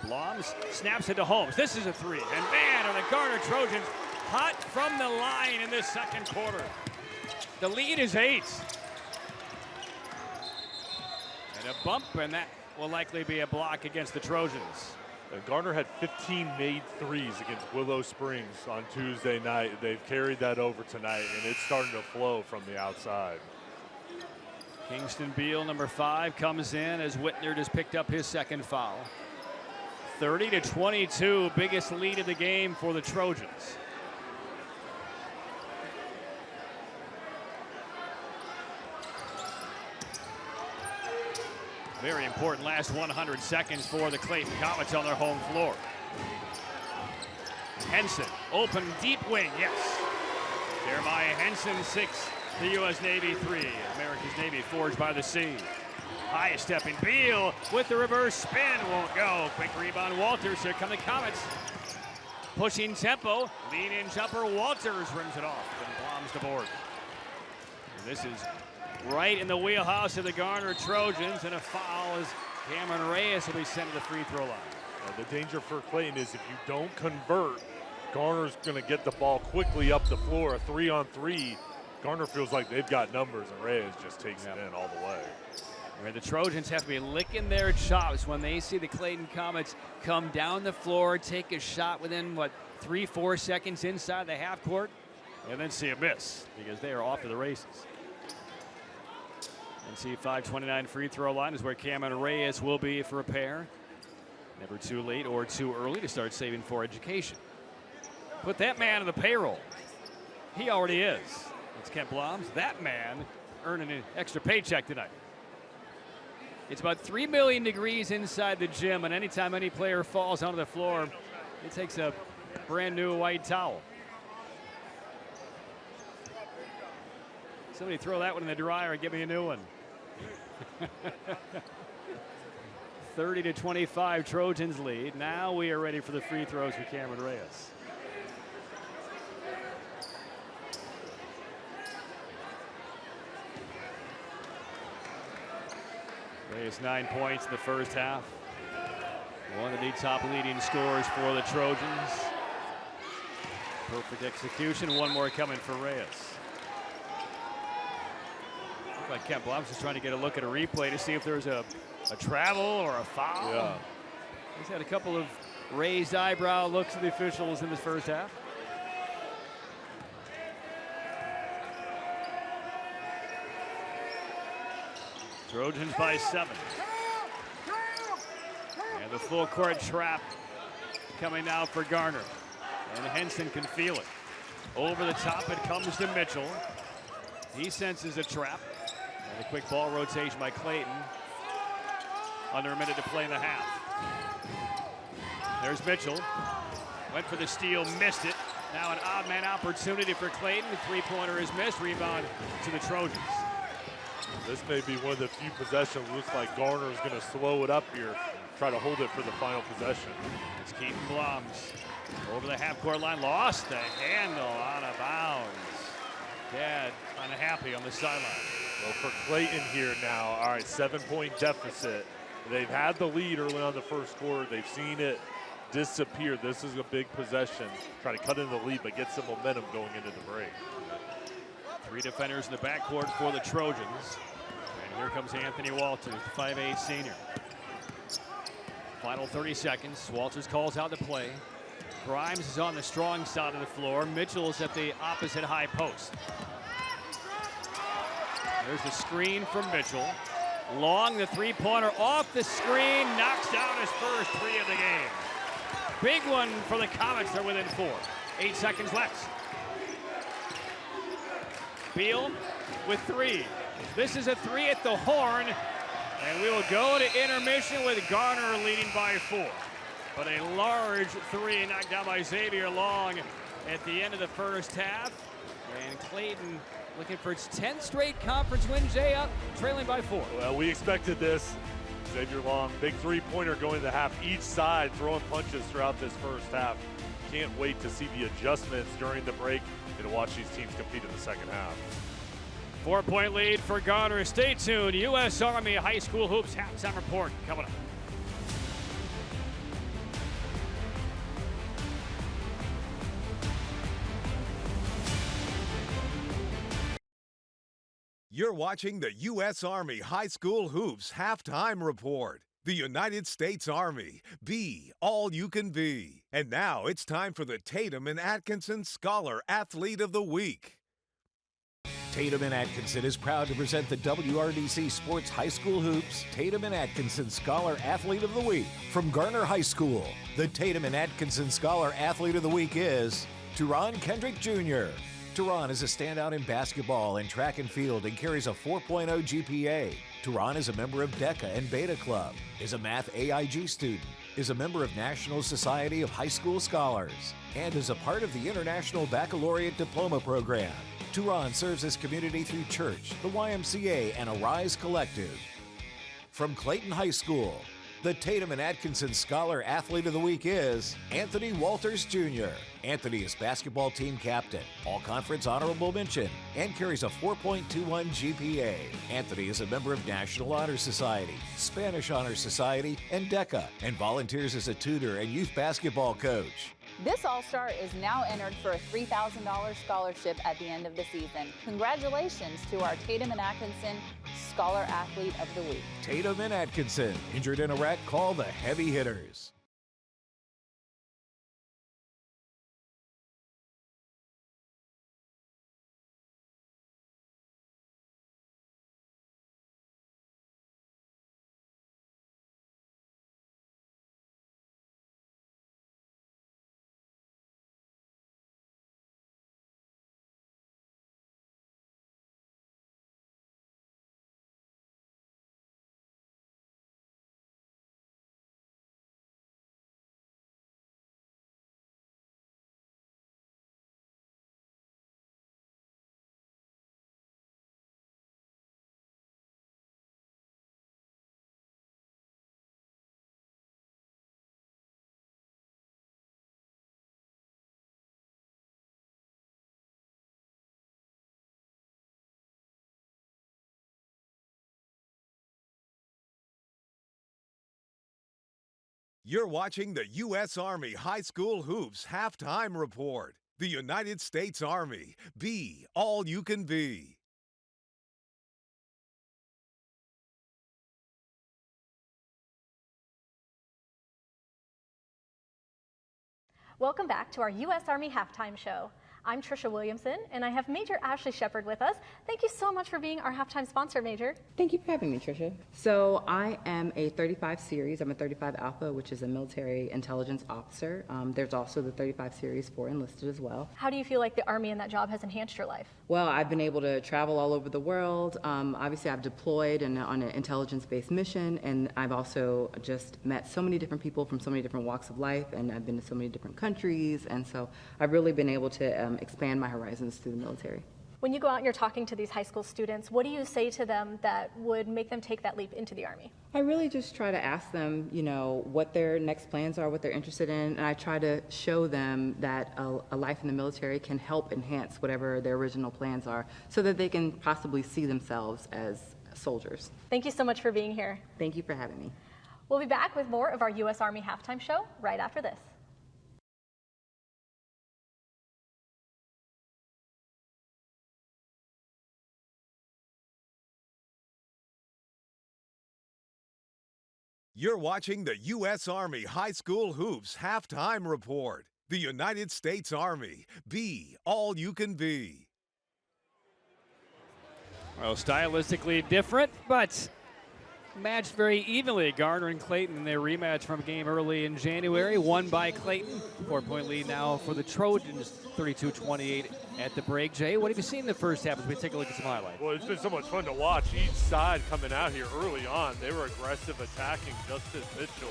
Bloms snaps it to Holmes. This is a 3, and man, are the Garner Trojans hot from the line in this second quarter. The lead is 8. And a bump, and that will likely be a block against the Trojans. And Garner had 15 made threes against Willow Springs on Tuesday night. They've carried that over tonight, and it's starting to flow from the outside. Kingston Beal, number 5, comes in as Whitner just picked up his second foul. 30-22, biggest lead of the game for the Trojans. Very important last 100 seconds for the Clayton Comets on their home floor. Henson, open deep wing, yes. Jeremiah Henson, 6, the U.S. Navy 3. America's Navy forged by the sea. High stepping Beal with the reverse spin, won't go. Quick rebound, Walters, here come the Comets. Pushing tempo, lean in jumper, Walters rims it off and bombs the board. And this is right in the wheelhouse of the Garner Trojans, and a foul as Cameron Reyes will be sent to the free throw line. The danger for Clayton is if you don't convert, Garner's going to get the ball quickly up the floor. A 3-on-3, Garner feels like they've got numbers, and Reyes just takes it in all the way. Where the Trojans have to be licking their chops when they see the Clayton Comets come down the floor, take a shot within, 3-4 seconds inside the half court, and then see a miss because they are off to the races. NC 529 free throw line is where Cameron Reyes will be for a pair. Never too late or too early to start saving for education. Put that man on the payroll. He already is. It's Kent Blom's. That man earning an extra paycheck tonight. It's about 3 million degrees inside the gym, and anytime any player falls onto the floor, it takes a brand new white towel. Somebody throw that one in the dryer and give me a new one. 30-25 Trojans lead. Now we are ready for the free throws for Cameron Reyes. Reyes 9 points in the first half. One of the top leading scorers for the Trojans. Perfect execution. One more coming for Reyes. Looks like Kent Blom's just trying to get a look at a replay to see if there's a travel or a foul. Yeah. He's had a couple of raised eyebrow looks at the officials in the first half. Trojans by 7. And the full court trap coming now for Garner. And Henson can feel it. Over the top it comes to Mitchell. He senses a trap. And a quick ball rotation by Clayton. Under a minute to play in the half. There's Mitchell. Went for the steal, missed it. Now an odd man opportunity for Clayton. The three-pointer is missed. Rebound to the Trojans. This may be one of the few possessions. Looks like Garner is going to slow it up here, try to hold it for the final possession. It's Keaton Bloms over the half-court line, lost the handle out of bounds. Dad unhappy on the sideline. Well, for Clayton here now, all right, 7-point deficit. They've had the lead early on the first quarter. They've seen it disappear. This is a big possession. Try to cut in the lead, but get some momentum going into the break. 3 defenders in the backcourt for the Trojans. And here comes Anthony Walters, the 5'8" senior. Final 30 seconds. Walters calls out the play. Grimes is on the strong side of the floor. Mitchell's at the opposite high post. There's the screen from Mitchell. Long, the three-pointer off the screen, knocks down his first 3 of the game. Big one for the Comets. They're within 4. 8 seconds left. Beal with 3. This is a 3 at the horn, and we will go to intermission with Garner leading by 4. But a large 3 knocked down by Xavier Long at the end of the first half. And Clayton looking for its 10th straight conference win. Jay up, trailing by 4. Well, we expected this. Xavier Long, big three-pointer going to the half. Each side throwing punches throughout this first half. Can't wait to see the adjustments during the break and to watch these teams compete in the second half. 4-point lead for Garner. Stay tuned. U.S. Army High School Hoops halftime report coming up. You're watching the U.S. Army High School Hoops Halftime Report. The United States Army. Be all you can be. And now it's time for the Tatum and Atkinson Scholar Athlete of the Week. Tatum and Atkinson is proud to present the WRDC Sports High School Hoops Tatum and Atkinson Scholar Athlete of the Week from Garner High School. The Tatum and Atkinson Scholar Athlete of the Week is Teron Kendrick Jr. Teron is a standout in basketball and track and field and carries a 4.0 GPA. Teron is a member of DECA and Beta Club, is a Math AIG student, is a member of National Society of High School Scholars, and is a part of the International Baccalaureate Diploma Program. Teron serves his community through church, the YMCA, and Arise Collective. From Clayton High School, the Tatum and Atkinson Scholar Athlete of the Week is Anthony Walters Jr. Anthony is basketball team captain, all-conference honorable mention, and carries a 4.21 GPA. Anthony is a member of National Honor Society, Spanish Honor Society, and DECA, and volunteers as a tutor and youth basketball coach. This All-Star is now entered for a $3,000 scholarship at the end of the season. Congratulations to our Tatum and Atkinson Scholar Athlete of the Week. Tatum and Atkinson, injured in a wreck, call the heavy hitters. You're watching the U.S. Army High School Hoops Halftime Report. The United States Army. Be all you can be. Welcome back to our U.S. Army Halftime Show. I'm Trisha Williamson, and I have Major Ashley Shepard with us. Thank you so much for being our halftime sponsor, Major. Thank you for having me, Trisha. So I am a 35 series. I'm a 35 Alpha, which is a military intelligence officer. There's also the 35 series for enlisted as well. How do you feel like the Army and that job has enhanced your life? Well, I've been able to travel all over the world. Obviously, I've deployed on an intelligence-based mission, and I've also just met so many different people from so many different walks of life, and I've been to so many different countries, and so I've really been able to expand my horizons through the military. When you go out and you're talking to these high school students, what do you say to them that would make them take that leap into the Army? I really just try to ask them, what their next plans are, what they're interested in, and I try to show them that a life in the military can help enhance whatever their original plans are so that they can possibly see themselves as soldiers. Thank you so much for being here. Thank you for having me. We'll be back with more of our U.S. Army Halftime Show right after this. You're watching the U.S. Army High School Hoops Halftime Report. The United States Army. Be all you can be. Well, stylistically different, but matched very evenly. Garner and Clayton in their rematch from a game early in January, won by Clayton. 4-point lead now for the Trojans, 32-28 at the break. Jay, what have you seen in the first half as we take a look at some highlights? Well, it's been so much fun to watch. Each side coming out here early on, they were aggressive attacking. Justice Mitchell,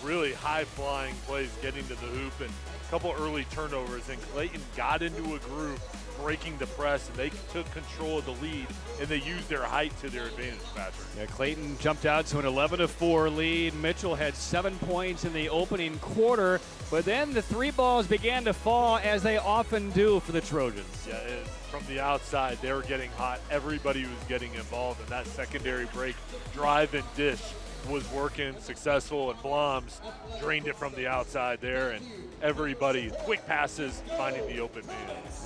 really high-flying plays getting to the hoop, and a couple early turnovers, and Clayton got into a groove, breaking the press, and they took control of the lead, and they used their height to their advantage, Patrick. Yeah, Clayton jumped out to an 11-4 lead. Mitchell had 7 points in the opening quarter, but then the three balls began to fall, as they often do for the Trojans. Yeah, from the outside, they were getting hot. Everybody was getting involved, and that secondary break, drive and dish was working, successful, and Blom's drained it from the outside there, and everybody, quick passes, finding the open man.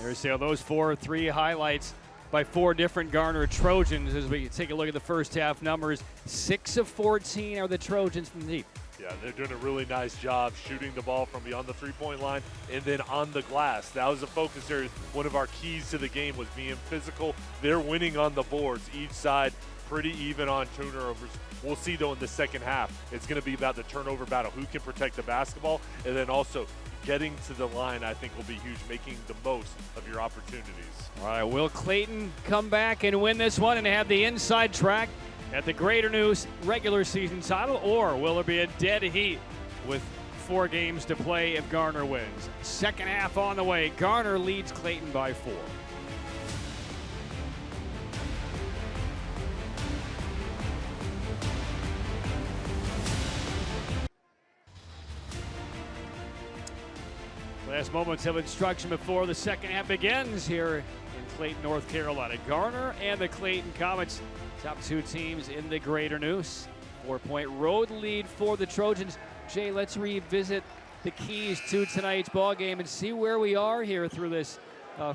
There's those 4-3 highlights by 4 different Garner Trojans as we take a look at the first half numbers. 6 of 14 are the Trojans from deep. Yeah, Yeah, they're doing a really nice job shooting the ball from beyond the three-point line and then on the glass. That was a focus area. One of our keys to the game was being physical. They're winning on the boards. Each side pretty even on turnovers. We'll see, though, in the second half. It's going to be about the turnover battle. Who can protect the basketball? And then also getting to the line, I think, will be huge, making the most of your opportunities. All right, will Clayton come back and win this one and have the inside track at the Greater News regular season title, or will there be a dead heat with 4 games to play if Garner wins? Second half on the way. Garner leads Clayton by 4. Last moments of instruction before the second half begins here in Clayton, North Carolina. Garner and the Clayton Comets, top 2 teams in the Greater News. 4-point road lead for the Trojans. Jay, let's revisit the keys to tonight's ball game and see where we are here through this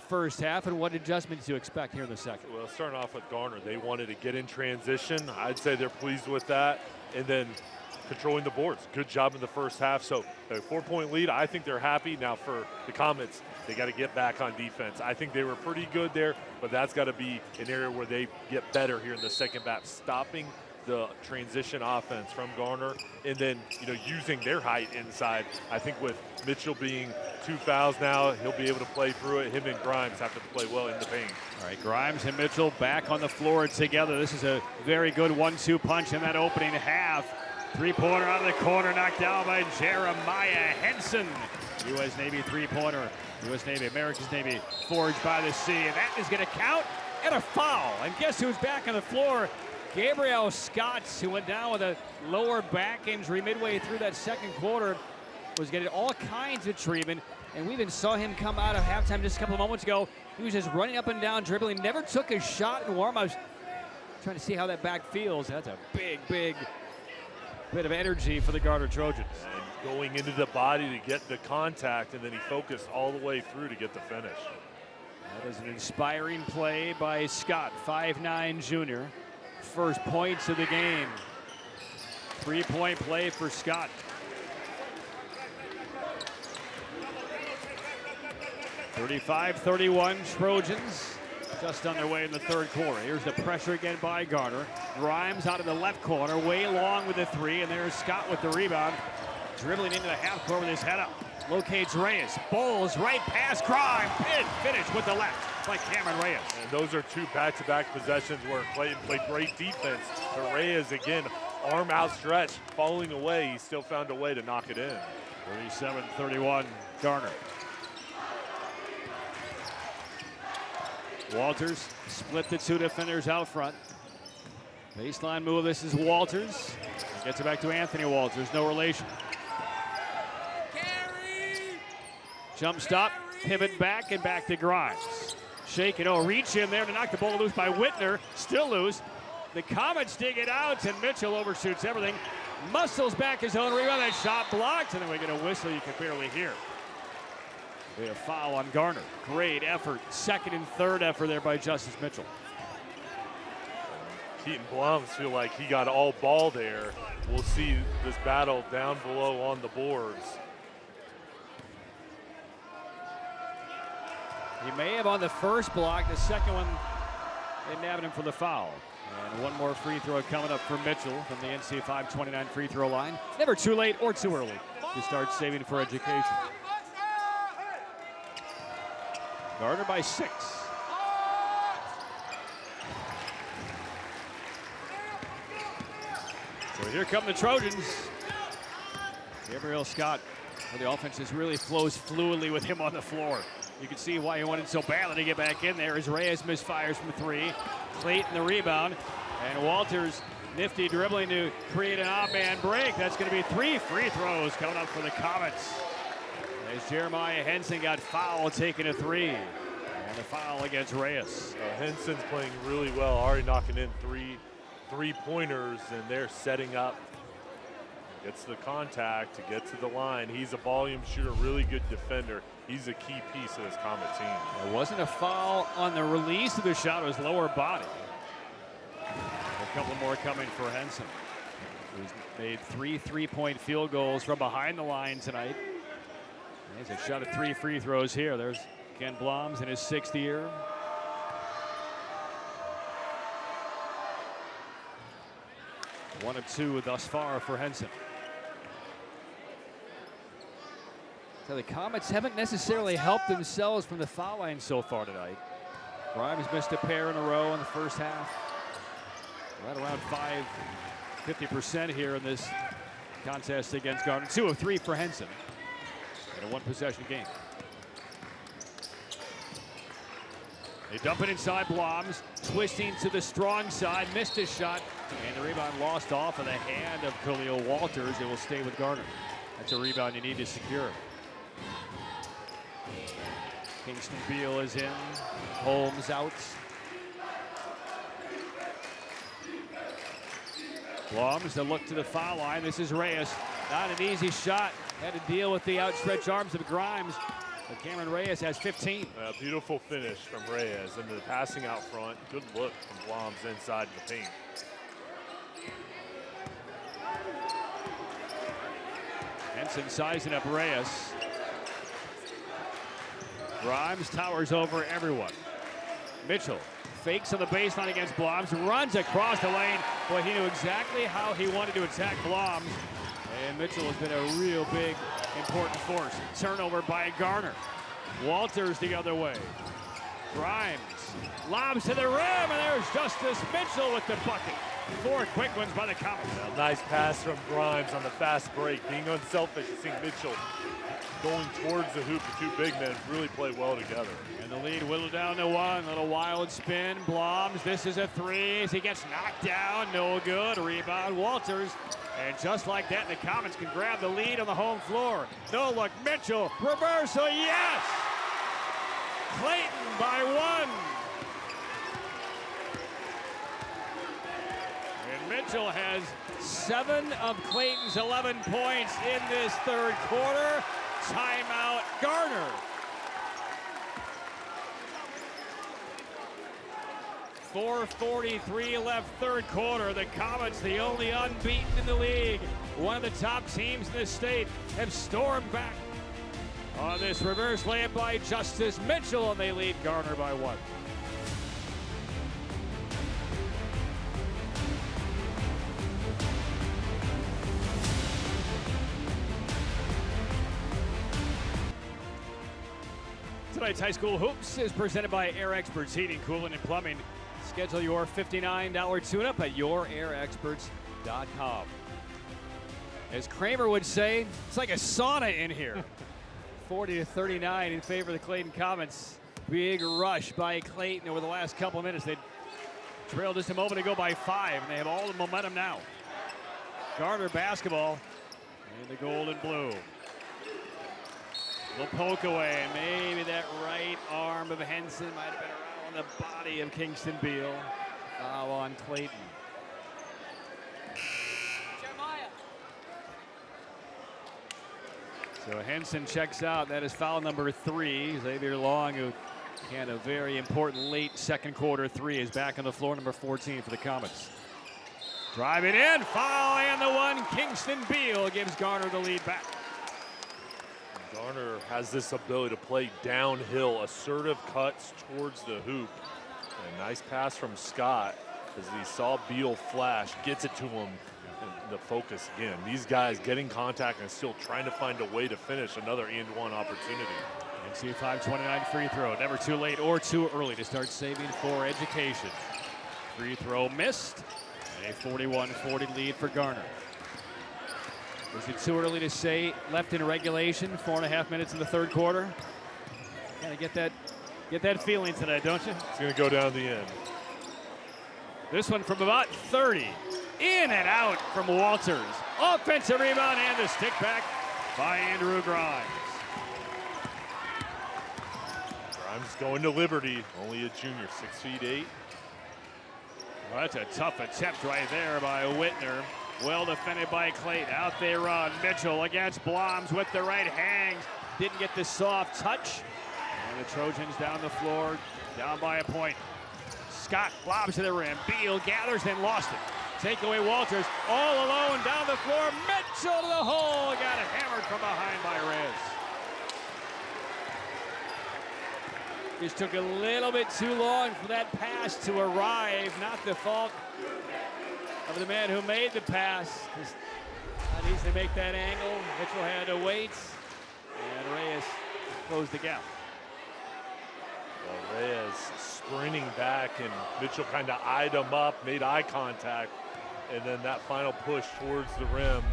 first half and what adjustments to expect here in the second. Well, starting off with Garner, they wanted to get in transition. I'd say they're pleased with that. And then controlling the boards. Good job in the first half. So a 4-point lead, I think they're happy. Now for the Comets, they got to get back on defense. I think they were pretty good there, but that's got to be an area where they get better here in the second half, stopping the transition offense from Garner and then, using their height inside. I think with Mitchell being 2 fouls now, he'll be able to play through it. Him and Grimes have to play well in the paint. All right, Grimes and Mitchell back on the floor together. This is a very good 1-2 punch in that opening half. 3-pointer out of the corner, knocked down by Jeremiah Henson. U.S. Navy 3-pointer. U.S. Navy, America's Navy, forged by the sea. And that is going to count and a foul. And guess who's back on the floor? Gabriel Scott, who went down with a lower back injury midway through that second quarter, was getting all kinds of treatment. And we even saw him come out of halftime just a couple of moments ago. He was just running up and down, dribbling, never took a shot in warm-ups. Trying to see how that back feels. That's a big bit of energy for the Garner Trojans. And going into the body to get the contact, and then he focused all the way through to get the finish. That is an inspiring play by Scott, 5'9" junior. First points of the game. 3-point play for Scott. (35-31) Trojans. Just on their way in the third quarter. Here's the pressure again by Garner. Grimes out of the left corner, way long with the 3, and there's Scott with the rebound. Dribbling into the half court with his head up. Locates Reyes. Bowls right past Grimes. Pin finish with the left by Cameron Reyes. And those are 2 back-to-back possessions where Clayton played great defense. But Reyes, again, arm outstretched, falling away. He still found a way to knock it in. 37-31, Garner. Walters split the 2 defenders out front. Baseline move, this is Walters. Gets it back to Anthony Walters, no relation. Jump stop, pivot back, and back to Grimes. Shake it, reach in there to knock the ball loose by Whitner, still loose. The Comets dig it out, and Mitchell overshoots everything. Muscles back his own rebound, that shot blocked, and then we get a whistle you can barely hear. We have a foul on Garner. Great effort. Second and third effort there by Justice Mitchell. Keaton Blums feel like he got all ball there. We'll see this battle down below on the boards. He may have on the first block. The second one, they nabbed him for the foul. And one more free throw coming up for Mitchell from the NC 529 free throw line. Never too late or too early to start saving for education. Garner by 6. So here come the Trojans. Gabriel Scott, the offense just really flows fluidly with him on the floor. You can see why he wanted so badly to get back in there as Reyes misfires from 3. Clayton the rebound. And Walters nifty dribbling to create an odd-man break. That's going to be 3 free throws coming up for the Comets. As Jeremiah Henson got fouled, taking a 3. And a foul against Reyes. Henson's playing really well, already knocking in 3 3-pointers, and they're setting up. Gets the contact to get to the line. He's a volume shooter, really good defender. He's a key piece of this Comet team. There wasn't a foul on the release of the shot. It was lower body. A couple more coming for Henson. who's made 3 3-point field goals from behind the line tonight. He's a shot at 3 free throws here. There's Ken Blom's in his 6th year. One of 2 thus far for Henson. So the Comets haven't necessarily helped themselves from the foul line so far tonight. Grimes missed a pair in a row in the first half. Right around 50% here in this contest against Garner. 2 of 3 for Henson in a 1-possession game. They dump it inside. Bloms twisting to the strong side, missed his shot, and the rebound lost off of the hand of Khalil Walters. It will stay with Garner. That's a rebound you need to secure. Kingston Beal is in. Holmes out. Bloms to look to the foul line. This is Reyes. Not an easy shot. Had to deal with the outstretched arms of Grimes. But Cameron Reyes has 15. A beautiful finish from Reyes into the passing out front. Good look from Bloms inside the paint. Henson sizing up Reyes. Grimes towers over everyone. Mitchell fakes on the baseline against Bloms, runs across the lane. Boy, he knew exactly how he wanted to attack Bloms. And Mitchell has been a real big, important force. Turnover by Garner. Walters the other way. Grimes lobs to the rim, and there's Justice Mitchell with the bucket. 4 quick ones by the Comets. A nice pass from Grimes on the fast break. Being unselfish, seeing Mitchell going towards the hoop. The 2 big men really play well together. And the lead whittled down to 1. Little wild spin. Bloms, this is a 3 as he gets knocked down. No good. Rebound, Walters. And just like that, the Comets can grab the lead on the home floor. No look, Mitchell, reversal, yes! Clayton by 1. And Mitchell has 7 of Clayton's 11 points in this 3rd quarter. Timeout, Garner. 4:43 left 3rd quarter. The Comets, the only unbeaten in the league, one of the top teams in the state, have stormed back on this reverse layup by Justice Mitchell, and they lead Garner by 1. Tonight's High School Hoops is presented by Air Experts Heating, Cooling, and Plumbing. Schedule your $59 tune-up at yourairexperts.com. As Kramer would say, it's like a sauna in here. 40-39 in favor of the Clayton Comets. Big rush by Clayton over the last couple of minutes. They trailed just a moment ago by 5, and they have all the momentum now. Garner basketball in the gold and blue. Little poke away, and maybe that right arm of Henson might have been around the body of Kingston Beal. Foul on Clayton. So Henson checks out. That is foul number 3. Xavier Long, who had a very important late 2nd quarter 3, is back on the floor, number 14 for the Comets. Driving in, foul, and the 1. Kingston Beal gives Garner the lead back. Garner has this ability to play downhill, assertive cuts towards the hoop. And a nice pass from Scott as he saw Beal flash, gets it to him. And the focus again. These guys getting contact and still trying to find a way to finish another and-1 opportunity. NC 529 free throw. Never too late or too early to start saving for education. Free throw missed. And a 41-40 lead for Garner. Is it too early to say left in regulation? 4.5 minutes in the 3rd quarter. Kind of get that feeling tonight, don't you? It's going to go down the end. This one from about 30. In and out from Walters. Offensive rebound and the stick back by Andrew Grimes. Grimes going to Liberty. Only a junior, 6'8". Well, that's a tough attempt right there by Whitner. Well defended by Clayton. Out they run. Mitchell against Bloms with the right hangs. Didn't get the soft touch. And the Trojans down the floor, down by a point. Scott lobs to the rim. Beal gathers and lost it. take away Walters. All alone down the floor. Mitchell to the hole. Got it hammered from behind by Reyes. Just took a little bit too long for that pass to arrive. Not the fault of the man who made the pass. Just not easy to make that angle. Mitchell had to wait. And Reyes closed the gap. Well, Reyes sprinting back, and Mitchell kind of eyed him up, made eye contact, and then that final push towards the rim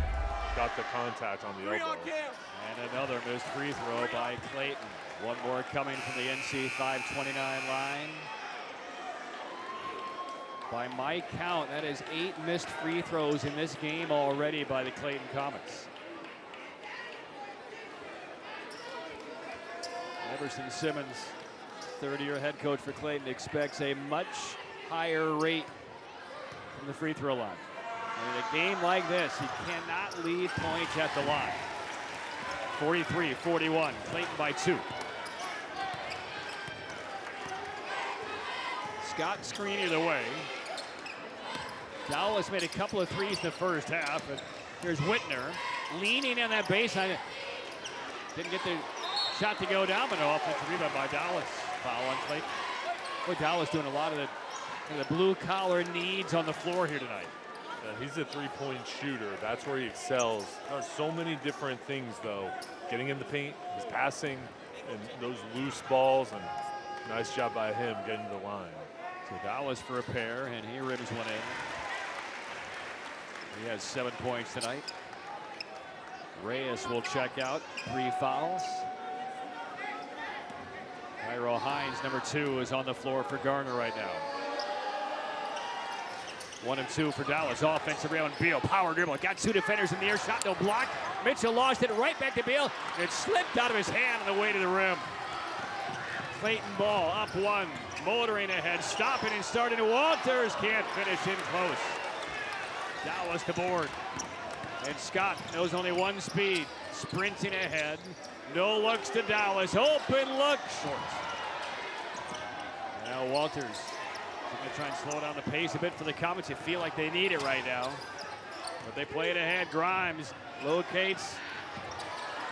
got the contact on the elbow. And another missed free throw by Clayton. One more coming from the NC 529 line. By my count, that is 8 missed free throws in this game already by the Clayton Comets. Everson Simmons, third-year head coach for Clayton, expects a much higher rate from the free throw line. And in a game like this, he cannot leave points at the line. 43-41, Clayton by 2. Scott screen either way. Dallas made a couple of threes in the first half, but here's Whitner leaning on that baseline. Didn't get the shot to go down, but an offensive rebound by Dallas. Foul on Clayton. Boy, Dallas doing a lot of the blue-collar needs on the floor here tonight. He's a three-point shooter. That's where he excels. There's so many different things, though. Getting in the paint, his passing, and those loose balls, and nice job by him getting to the line. So Dallas for a pair, and he rims one in. He has 7 points tonight. Reyes will check out, 3 fouls. Cairo Hines, number 2, is on the floor for Garner right now. 1 and 2 for Dallas. Offensive rebound, Beal, power dribble. Got 2 defenders in the air, shot no block. Mitchell lost it right back to Beal. It slipped out of his hand on the way to the rim. Clayton ball up 1, motoring ahead, stopping and starting. Walters can't finish in close. Dallas to board. And Scott knows only one speed, sprinting ahead. No looks to Dallas. Open look, short. Now Walters going to try and slow down the pace a bit for the Comets. You feel like they need it right now. But they play it ahead. Grimes locates.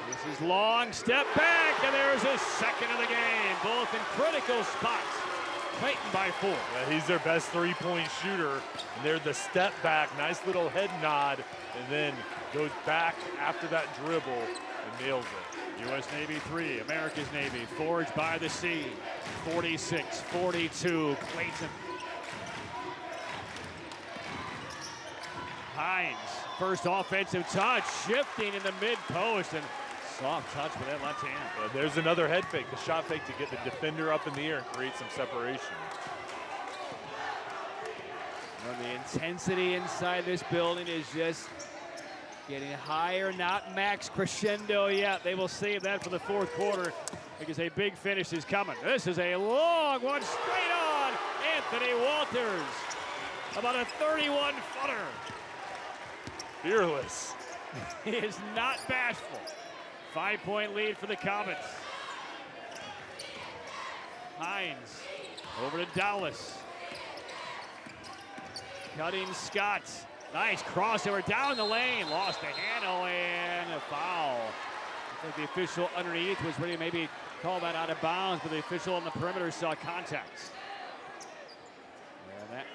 This is long, step back, and there's his second of the game. Both in critical spots. Clayton by 4. Yeah, he's their best three-point shooter, and they're the step back, nice little head nod, and then goes back after that dribble and nails it. U.S. Navy 3, America's Navy, forged by the sea. 46-42, Clayton. Hines, first offensive touch, shifting in the mid-post, and soft touch with that left hand. There's another head fake, the shot fake to get the defender up in the air and create some separation. Well, the intensity inside this building is just getting higher, not max crescendo yet. They will save that for the fourth quarter because a big finish is coming. This is a long one, straight on Anthony Walters. About a 31-footer. Fearless. He is not bashful. 5-point lead for the Comets. Hines over to Dallas. Cutting Scott. Nice crossover down the lane. Lost the handle and a foul. I think the official underneath was ready to maybe call that out of bounds, but the official on the perimeter saw contact. And that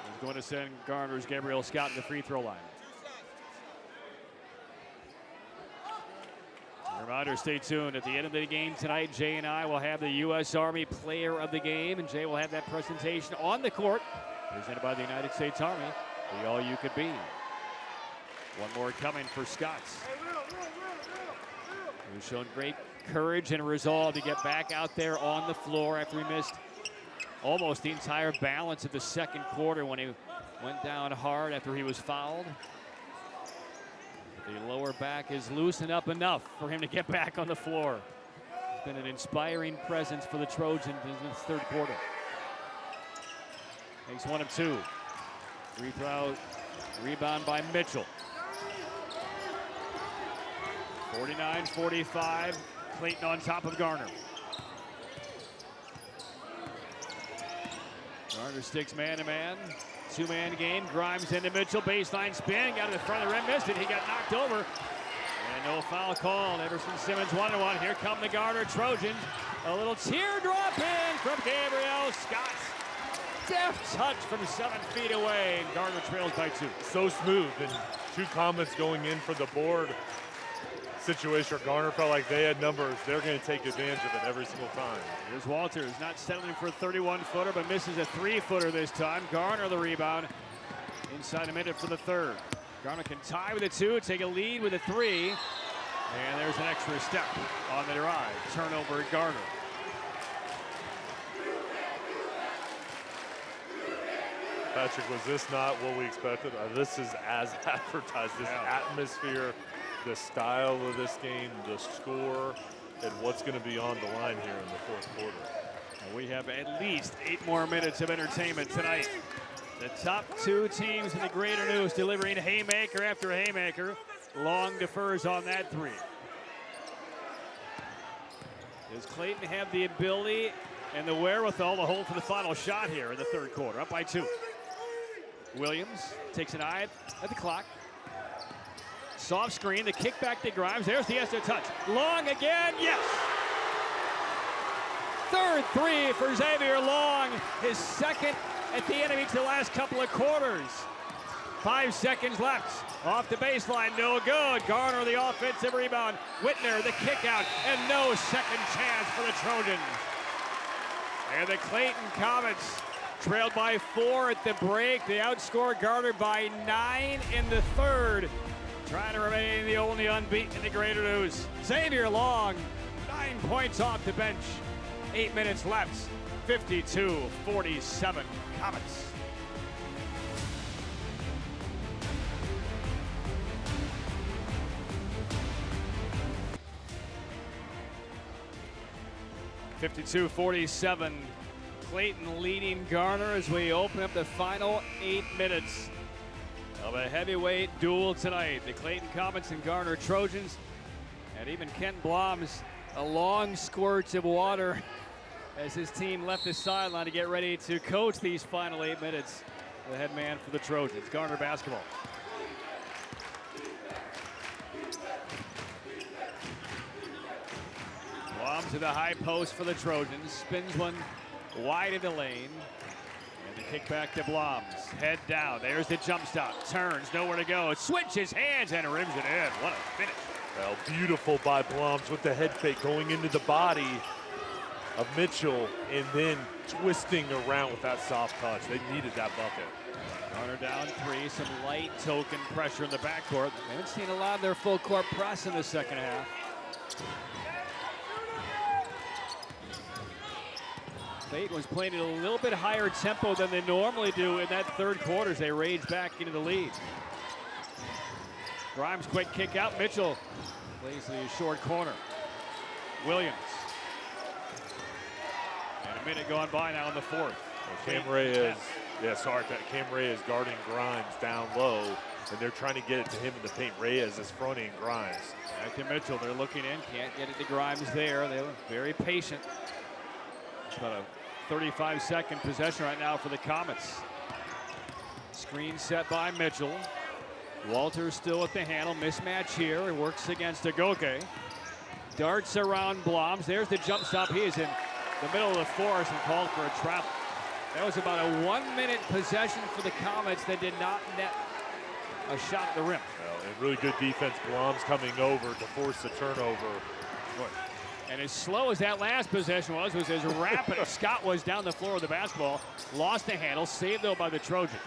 is going to send Garner's Gabriel Scott to the free throw line. Reminder, stay tuned. At the end of the game tonight, Jay and I will have the U.S. Army Player of the Game, and Jay will have that presentation on the court, presented by the United States Army, the all-you-could-be. One more coming for Scott, who's shown great courage and resolve to get back out there on the floor after he missed almost the entire balance of the second quarter when he went down hard after he was fouled. The lower back is loosened up enough for him to get back on the floor. It's been an inspiring presence for the Trojans in this third quarter. Makes 1 of 2. Free throw, rebound by Mitchell. 49-45, Clayton on top of Garner. Garner sticks man-to-man. Two-man game. Grimes into Mitchell. Baseline spin. Got to the front of the rim. Missed it. He got knocked over. And no foul called. Everson Simmons 1-1. Here come the Garner Trojans. A little teardrop in from Gabriel Scott. Deft touch from 7 feet away. And Garner trails by 2. So smooth. And 2 comments going in for the board situation. Garner felt like they had numbers. They're going to take advantage of it every single time. Here's Walters, not settling for a 31-footer, but misses a 3-footer this time. Garner the rebound. Inside a minute for the third. Garner can tie with a 2, take a lead with a 3. And there's an extra step on the drive. Turnover at Garner. Patrick, was this not what we expected? This is as advertised. This atmosphere, the style of this game, the score, and what's going to be on the line here in the fourth quarter. And we have at least 8 more minutes of entertainment tonight. The top 2 teams in the Greater News delivering haymaker after haymaker. Long defers on that 3. Does Clayton have the ability and the wherewithal to hold for the final shot here in the third quarter? Up by 2. Williams takes an eye at the clock. Soft screen, the kick back to Grimes. There's the extra touch. Long again, yes! Third 3 for Xavier Long. His second at the end of each of the last couple of quarters. 5 seconds left. Off the baseline, no good. Garner the offensive rebound. Whitner the kick out, and no second chance for the Trojans. And the Clayton Comets trailed by 4 at the break. They outscored Garner by 9 in the third. Trying to remain the only unbeaten in the Greater News. Xavier Long, 9 points off the bench. 8 minutes left. 52-47 Comets. (52-47). Clayton leading Garner as we open up the final 8 minutes of a heavyweight duel tonight. The Clayton Comets and Garner Trojans, and even Kent Blom's a long squirt of water as his team left the sideline to get ready to coach these final 8 minutes. The head man for the Trojans, Garner basketball. Blom to the high post for the Trojans, spins one wide in the lane. And the kick back to Blom's. Head down. There's the jump stop. Turns, nowhere to go. Switches hands and rims it in. What a finish. Well, beautiful by Bloms with the head fake going into the body of Mitchell and then twisting around with that soft touch. They needed that bucket. Garner down 3. Some light token pressure in the backcourt. They haven't seen a lot of their full court press in the second half. Clayton was playing at a little bit higher tempo than they normally do in that third quarter as they rage back into the lead. Grimes quick kick out. Mitchell plays the short corner. Williams. And a minute gone by now in the fourth. Cam Reyes, Cam Reyes guarding Grimes down low, and they're trying to get it to him in the paint. Reyes is fronting Grimes. Back to Mitchell. They're looking in. Can't get it to Grimes there. They were very patient. It's about a 35-second possession right now for the Comets. Screen set by Mitchell. Walters still at the handle. Mismatch here. He works against Agoke. Darts around Bloms. There's the jump stop. He is in the middle of the force and called for a travel. That was about a 1-minute possession for the Comets that did not net a shot at the rim. Well, and really good defense. Bloms coming over to force the turnover. And as slow as that last possession was as rapid as Scott was down the floor of the basketball. Lost the handle, saved though by the Trojans.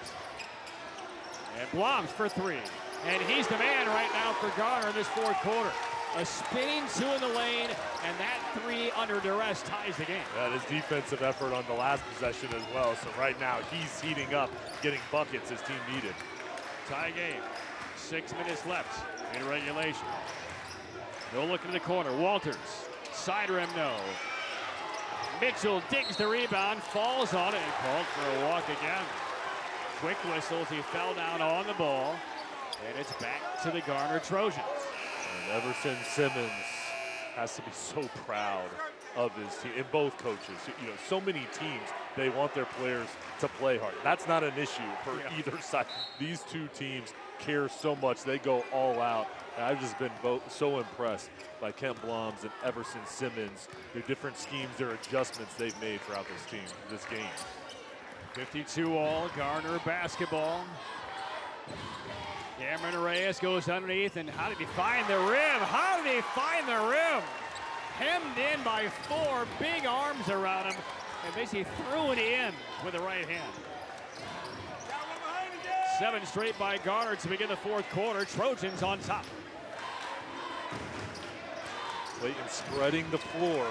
And Bloms for 3. And he's the man right now for Garner in this fourth quarter. A spinning 2 in the lane, and that 3 under duress ties the game. That is defensive effort on the last possession as well. So right now he's heating up, getting buckets his team needed. Tie game. 6 minutes left in regulation. No look in the corner. Walters. Side rim, no. Mitchell digs the rebound, falls on it, and called for a walk again. Quick whistles, he fell down on the ball, and it's back to the Garner Trojans. And Everson Simmons has to be so proud of his team, and both coaches. You know, so many teams, they want their players to play hard. That's not an issue for either side. These two teams care so much. They go all out. And I've just been so impressed by Kent Blums and Everson Simmons, their different schemes, their adjustments they've made throughout this game. 52 all, Garner basketball. Cameron Reyes goes underneath, and how did he find the rim? How did he find the rim? Hemmed in by 4 big arms around him, and basically threw it in with the right hand. 7 straight by Garner to begin the fourth quarter. Trojans on top. Clayton spreading the floor.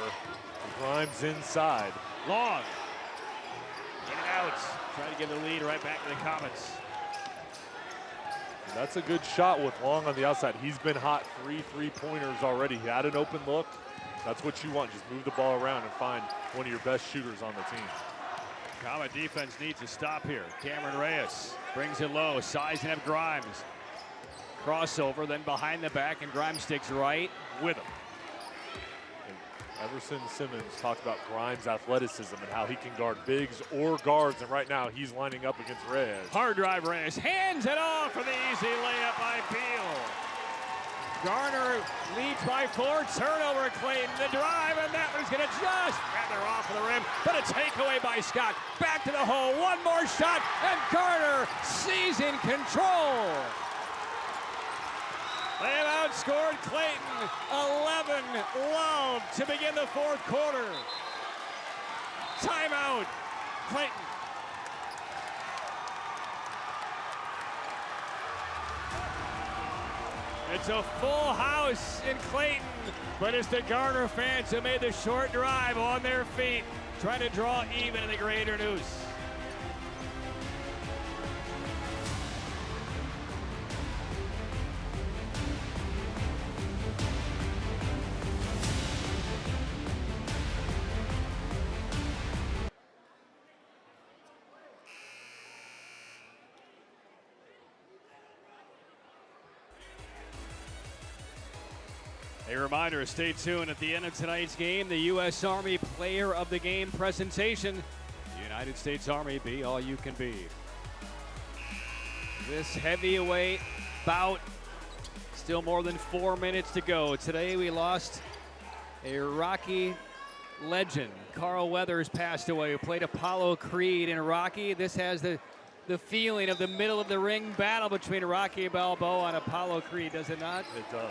Grimes inside. Long. In and out. Trying to give the lead right back to the Comets. And that's a good shot with Long on the outside. He's been hot, 3 3-pointers already. He had an open look. That's what you want. Just move the ball around and find one of your best shooters on the team. Comet defense needs to stop here. Cameron Reyes brings it low, sizing up Grimes. Crossover, then behind the back, and Grimes sticks right with him. And Everson Simmons talked about Grimes' athleticism and how he can guard bigs or guards, and right now he's lining up against Reyes. Hard drive Reyes, hands it off for the easy layup by Beal. Garner leads by 4, turnover Clayton, the drive, and that one's gonna just feather off of the rim, but a takeaway by Scott. Back to the hole, one more shot, and Garner sees in control. They have outscored Clayton 11-love to begin the fourth quarter. Timeout, Clayton. It's a full house in Clayton, but it's the Garner fans who made the short drive on their feet, trying to draw even in the Greater News. A reminder, stay tuned at the end of tonight's game, the U.S. Army Player of the Game presentation. United States Army, be all you can be. This heavyweight bout, still more than 4 minutes to go. Today we lost a Rocky legend. Carl Weathers passed away, who played Apollo Creed in Rocky. This has the feeling of the middle of the ring battle between Rocky Balboa and Apollo Creed, does it not? It does.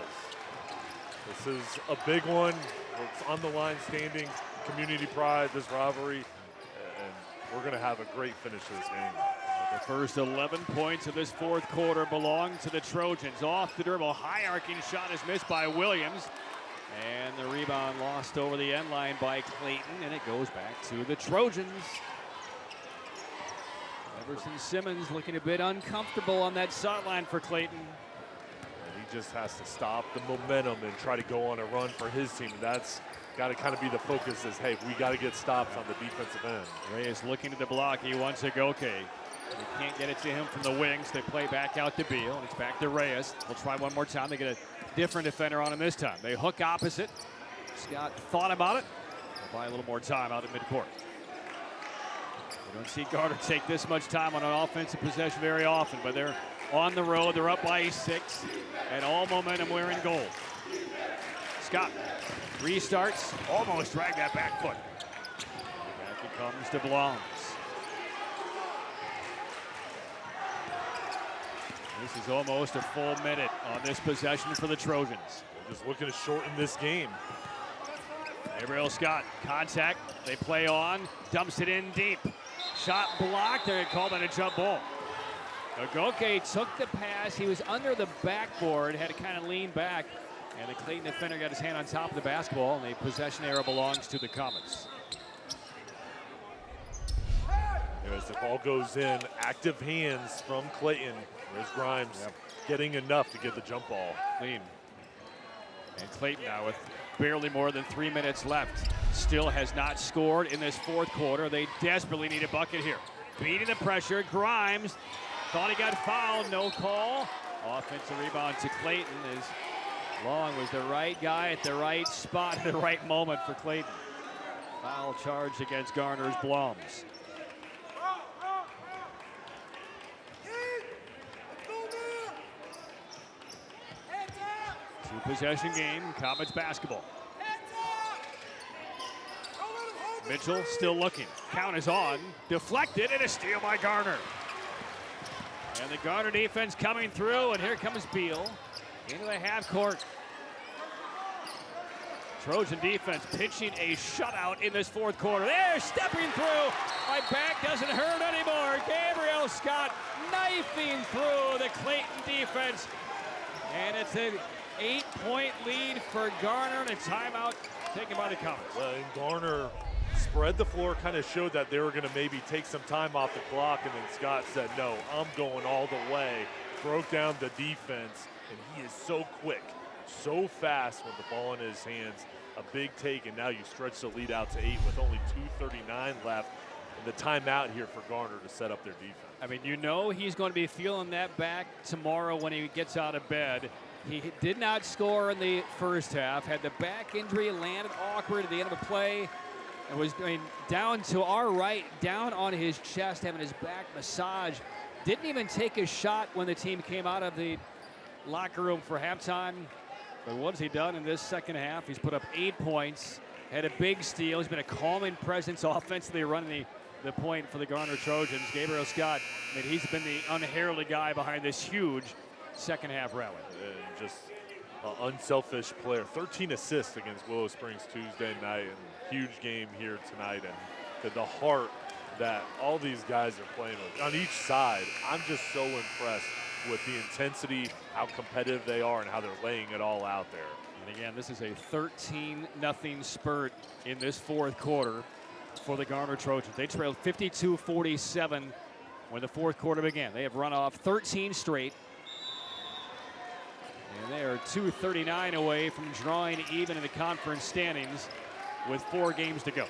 This is a big one. It's on the line standing, community pride, this rivalry, and we're going to have a great finish to this game. The first 11 points of this fourth quarter belong to the Trojans. Off the dribble, high arcing shot is missed by Williams. And the rebound lost over the end line by Clayton, and it goes back to the Trojans. Everson Simmons looking a bit uncomfortable on that sideline for Clayton. He just has to stop the momentum and try to go on a run for his team. That's got to kind of be the focus is, hey, we got to get stops on the defensive end. Reyes looking at the block. He wants Agoke. They can't get it to him from the wings. They play back out to Beal, and it's back to Reyes. We'll try one more time. They get a different defender on him this time. They hook opposite. Scott thought about it. They'll buy a little more time out at midcourt. We don't see Garner take this much time on an offensive possession very often, but they're on the road. They're up by 6, and all momentum wearing gold. Scott restarts, almost dragged that back foot. Back it comes to Blums. This is almost a full minute on this possession for the Trojans. They're just looking to shorten this game. Gabriel Scott, contact, they play on, dumps it in deep. Shot blocked, they're called on a jump ball. Agoke took the pass, he was under the backboard, had to kind of lean back, and the Clayton defender got his hand on top of the basketball, and the possession arrow belongs to the Comets. As the ball goes in, active hands from Clayton. There's Grimes getting enough to get the jump ball. Clean. And Clayton now with barely more than 3 minutes left. Still has not scored in this fourth quarter. They desperately need a bucket here. Beating the pressure, Grimes thought he got fouled, no call. Offensive rebound to Clayton as Long was the right guy at the right spot at the right moment for Clayton. Foul charged against Garner's Blums. Two-possession game, Comets basketball. Mitchell still looking. Count is on. Deflected, and a steal by Garner. And the Garner defense coming through, and here comes Beal into the half court. Trojan defense pitching a shutout in this fourth quarter. They're stepping through. My back doesn't hurt anymore. Gabriel Scott knifing through the Clayton defense. And it's an 8-point lead for Garner, and a timeout taken by the Comets. Well, and Garner spread the floor, kind of showed that they were going to maybe take some time off the clock, and then Scott said, no, I'm going all the way. Broke down the defense, and he is so quick, so fast with the ball in his hands. A big take, and now you stretch the lead out to 8 with only 2:39 left. And the timeout here for Garner to set up their defense. I mean, you know he's going to be feeling that back tomorrow when he gets out of bed. He did not score in the first half, had the back injury, landed awkward at the end of the play, and was down to our right, down on his chest, having his back massaged. Didn't even take a shot when the team came out of the locker room for halftime. But what's he done in this second half? He's put up 8 points, had a big steal. He's been a calming presence offensively running the point for the Garner Trojans. Gabriel Scott, I mean, he's been the unheralded guy behind this huge second half rally. And just an unselfish player. 13 assists against Willow Springs Tuesday night, and huge game here tonight. And the heart that all these guys are playing with on each side, I'm just so impressed with the intensity, how competitive they are, and how they're laying it all out there. And again, this is a 13-0 spurt in this fourth quarter for the Garner Trojans. They trailed 52-47 when the fourth quarter began. They have run off 13 straight. And they are 239 away from drawing even in the conference standings with 4 games to go.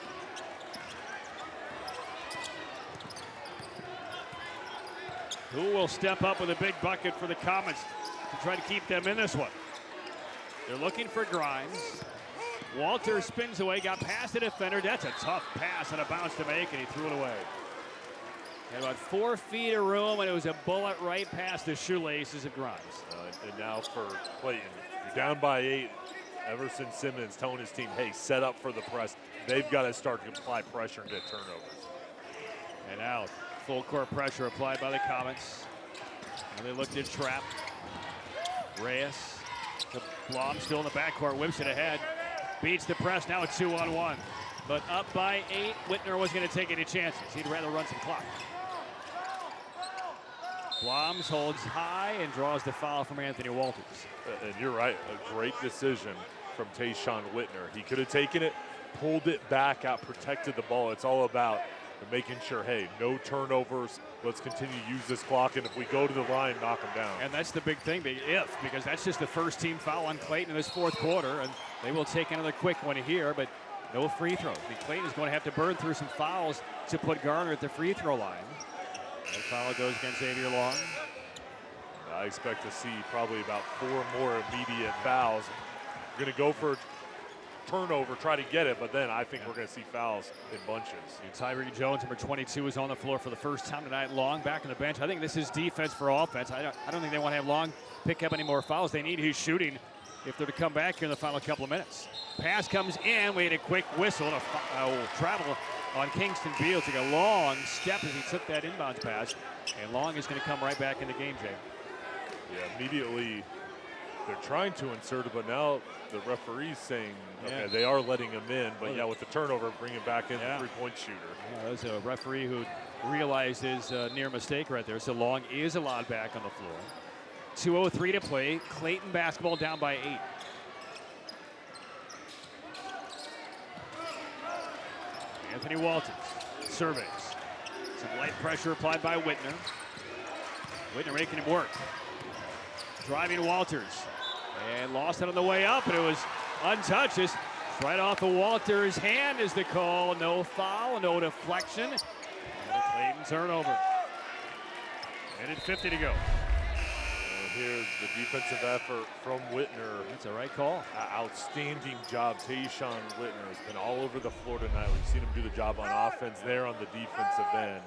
Who will step up with a big bucket for the Comets to try to keep them in this one? They're looking for Grimes. Walter spins away, got past the defender. That's a tough pass and a bounce to make, and he threw it away. Had about 4 feet of room, and it was a bullet right past the shoelaces of Grimes. And now for Clayton, you're down by 8. Everson Simmons telling his team, hey, set up for the press. They've got to start to apply pressure and get turnovers. And now full court pressure applied by the Comets. And they looked to trap. Reyes to Blom, still in the backcourt, whips it ahead. Beats the press, now a 2-on-1. But up by 8, Whitner wasn't going to take any chances. He'd rather run some clock. Bloms holds high and draws the foul from Anthony Walters. And you're right, a great decision from Tayshaun Whitner. He could have taken it, pulled it back out, protected the ball. It's all about making sure, hey, no turnovers. Let's continue to use this clock, and if we go to the line, knock them down. And that's the big thing, because that's just the first team foul on Clayton in this fourth quarter, and they will take another quick one here, but no free throws. I mean, Clayton is going to have to burn through some fouls to put Garner at the free throw line. That foul goes against Xavier Long. I expect to see probably about 4 more immediate fouls. We're going to go for a turnover, try to get it, but then I think we're going to see fouls in bunches. And Tyree Jones, number 22, is on the floor for the first time tonight. Long back on the bench. I think this is defense for offense. I don't think they want to have Long pick up any more fouls. They need his shooting if they're to come back here in the final couple of minutes. Pass comes in. We had a quick whistle and a travel on Kingston Beal. Took a long step as he took that inbounds pass. And Long is going to come right back in the game, Jay. Yeah, immediately they're trying to insert it, but now the referee's saying, okay, they are letting him in, but with the turnover, bring him back in the three-point shooter. Yeah, there's a referee who realized his near mistake right there. So Long is allowed back on the floor. 2:03 to play. Clayton basketball down by 8. Anthony Walters surveys. Some light pressure applied by Whitner. Whitner making him work. Driving Walters. And lost it on the way up, and it was untouched. Just right off of Walters' hand is the call. No foul, no deflection. And a Clayton turnover. And it's 50 to go. here's the defensive effort from Whitner. That's a right call. Outstanding job. Tayshawn Whitner has been all over the floor tonight. We've seen him do the job on offense there on the defensive end,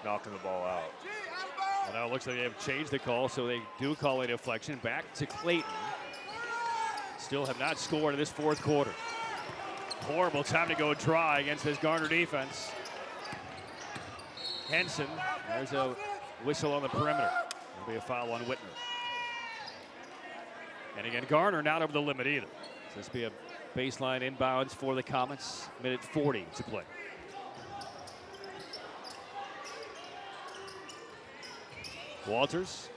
knocking the ball out. Well, now it looks like they have changed the call, so they do call a deflection back to Clayton. Still have not scored in this fourth quarter. Horrible time to go dry against this Garner defense. Henson, there's a whistle on the perimeter. There'll be a foul on Whitner. And again, Garner not over the limit either. So this will be a baseline inbounds for the Comets. Minute 40 to play. Walters.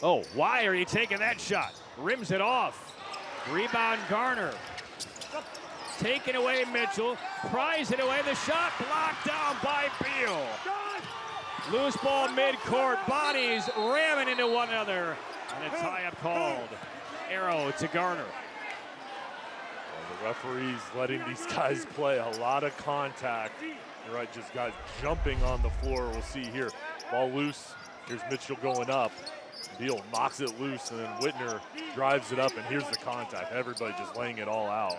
Oh, why are you taking that shot? Rims it off. Rebound Garner. Taken away Mitchell. Pries it away. The shot blocked down by Beal. Loose ball midcourt. Bodies ramming into one another. And a tie-up called. Arrow to Garner. Well, the referee's letting these guys play a lot of contact. You're right, just guys jumping on the floor. We'll see here. Ball loose. Here's Mitchell going up. Beal knocks it loose, and then Whitner drives it up, and here's the contact. Everybody just laying it all out.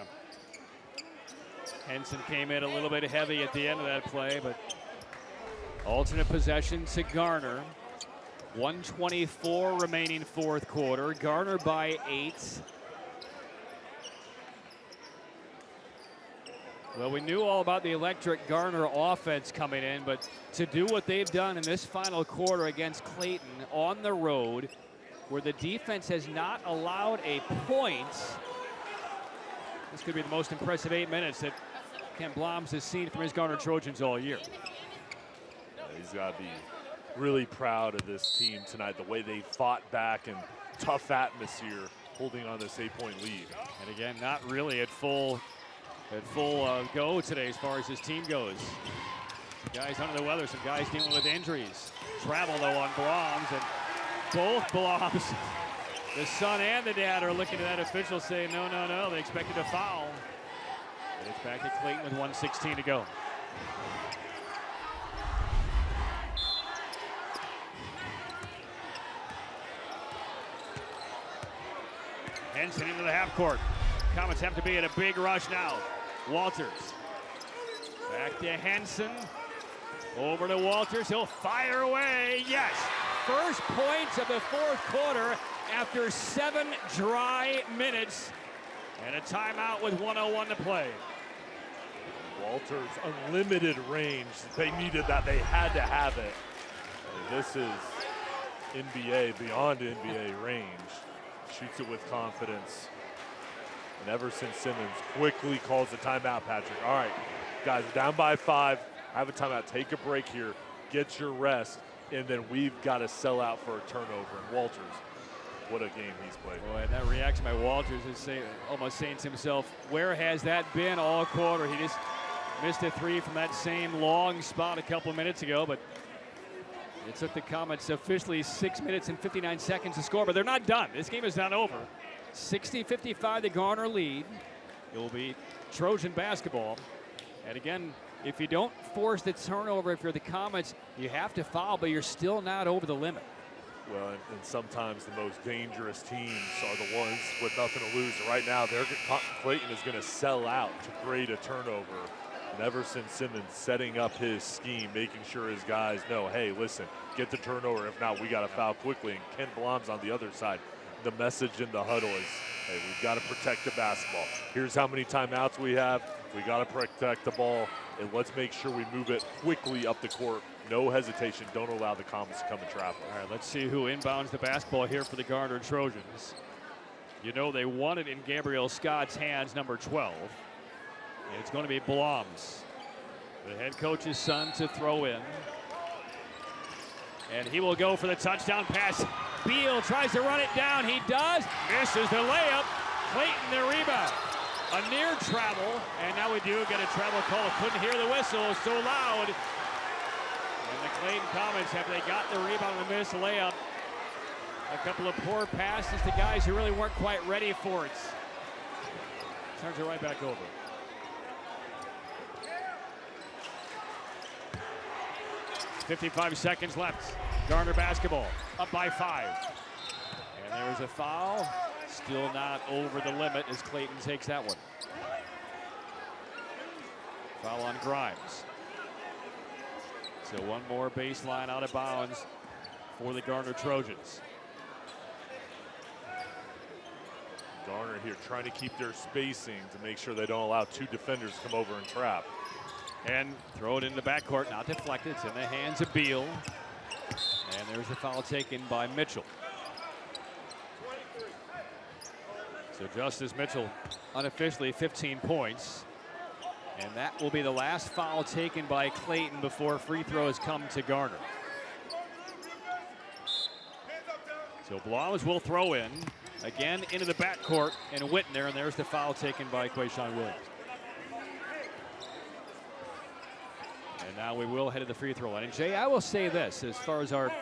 Henson came in a little bit heavy at the end of that play, but alternate possession to Garner. 1:24 remaining fourth quarter. Garner by 8. Well, we knew all about the electric Garner offense coming in, but to do what they've done in this final quarter against Clayton on the road, where the defense has not allowed a point, this could be the most impressive 8 minutes that Ken Bloms has seen from his Garner Trojans all year. He's got to be really proud of this team tonight, the way they fought back in tough atmosphere, holding on this 8-point lead. And again, not really at full go today as far as his team goes. Guys under the weather, some guys dealing with injuries. Travel though on Bloms, and both Bloms, the son and the dad, are looking at that official saying no, they expected a foul. And it's back to Clayton with 1:16 to go. Henson into the half court. Comets have to be in a big rush now. Walters. Back to Henson. Over to Walters. He'll fire away. Yes. First points of the fourth quarter after 7 dry minutes. And a timeout with 1:01 to play. Walters, unlimited range. They needed that. They had to have it. And this is NBA, beyond NBA range. Shoots it with confidence. And Everson Simmons quickly calls the timeout, Patrick. All right, guys, down by 5. Have a timeout. Take a break here. Get your rest. And then we've got to sell out for a turnover. And Walters, what a game he's played. Boy, and that reaction by Walters is almost saying to himself, where has that been all quarter? He just missed a 3 from that same long spot a couple minutes ago, but it took the Comets officially 6 minutes and 59 seconds to score, but they're not done. This game is not over. 60-55 the Garner lead. It will be Trojan basketball. And again, if you don't force the turnover, if you're the Comets, you have to foul, but you're still not over the limit. Well, and sometimes the most dangerous teams are the ones with nothing to lose. Right now, Clayton is going to sell out to create a turnover. And Everson Simmons setting up his scheme, making sure his guys know, hey, listen, get the turnover. If not, we got to foul quickly. And Ken Blom's on the other side. The message in the huddle is, hey, we've got to protect the basketball. Here's how many timeouts we have. We got to protect the ball, and let's make sure we move it quickly up the court. No hesitation. Don't allow the Comets to come and trap them. All right, let's see who inbounds the basketball here for the Garner Trojans. You know they want it in Gabriel Scott's hands, number 12. And it's going to be Bloms, the head coach's son, to throw in. And he will go for the touchdown pass. Beal tries to run it down. He does. Misses the layup. Clayton the rebound. A near travel. And now we do get a travel call. Couldn't hear the whistle. It was so loud. And the Clayton Comets, have they got the rebound and the missed layup? A couple of poor passes to guys who really weren't quite ready for it. Turns it right back over. .55 seconds left. Garner basketball up by 5. There's a foul. Still not over the limit as Clayton takes that one. Foul on Grimes. So one more baseline out of bounds for the Garner Trojans. Garner here trying to keep their spacing to make sure they don't allow two defenders to come over and trap. And throw it into the backcourt, not deflected. It's in the hands of Beal. And there's the foul taken by Mitchell. So Justice Mitchell unofficially 15 points. And that will be the last foul taken by Clayton before free throws come to Garner. So Bloms will throw in again into the backcourt and Whitner, and there's the foul taken by Quayshawn Williams. And now we will head to the free throw line. And Jay, I will say this as far as our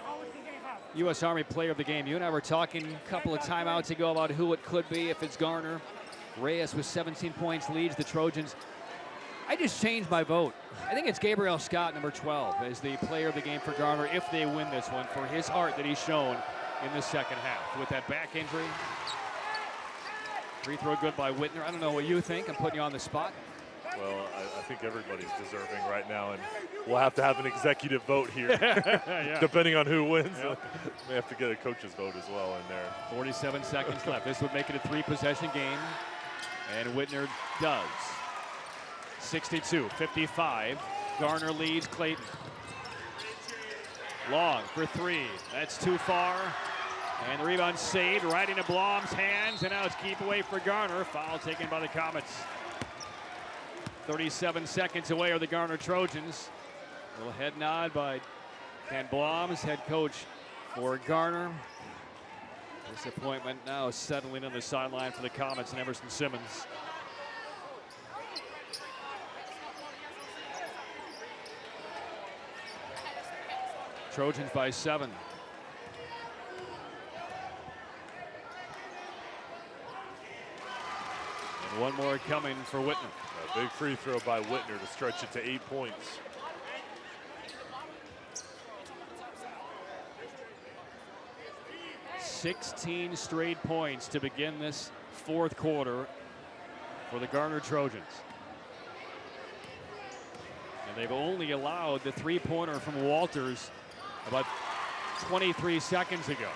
U.S. Army player of the game. You and I were talking a couple of timeouts ago about who it could be if it's Garner. Reyes with 17 points leads the Trojans. I just changed my vote. I think it's Gabriel Scott, number 12, as the player of the game for Garner if they win this one, for his heart that he's shown in the second half. With that back injury, free throw good by Whitner. I don't know what you think. I'm putting you on the spot. Well, I think everybody's deserving right now, and we'll have to have an executive vote here, Yeah. depending on who wins. Yep. May have to get a coach's vote as well in there. 47 seconds left. This would make it a 3-possession game, and Whitner does. 62-55. Garner leads Clayton. Long for three. That's too far. And the rebound saved right into Blom's hands, and now it's keep away for Garner. Foul taken by the Comets. 37 seconds away are the Garner Trojans. A little head nod by Ken Bloms, head coach for Garner. Disappointment now settling on the sideline for the Comets and Emerson Simmons. Trojans by 7. And one more coming for Whitner. A big free throw by Whitner to stretch it to 8 points. "16 straight points to begin this fourth quarter for the Garner Trojans. And they've only allowed the three-pointer from Walters about 23 seconds ago.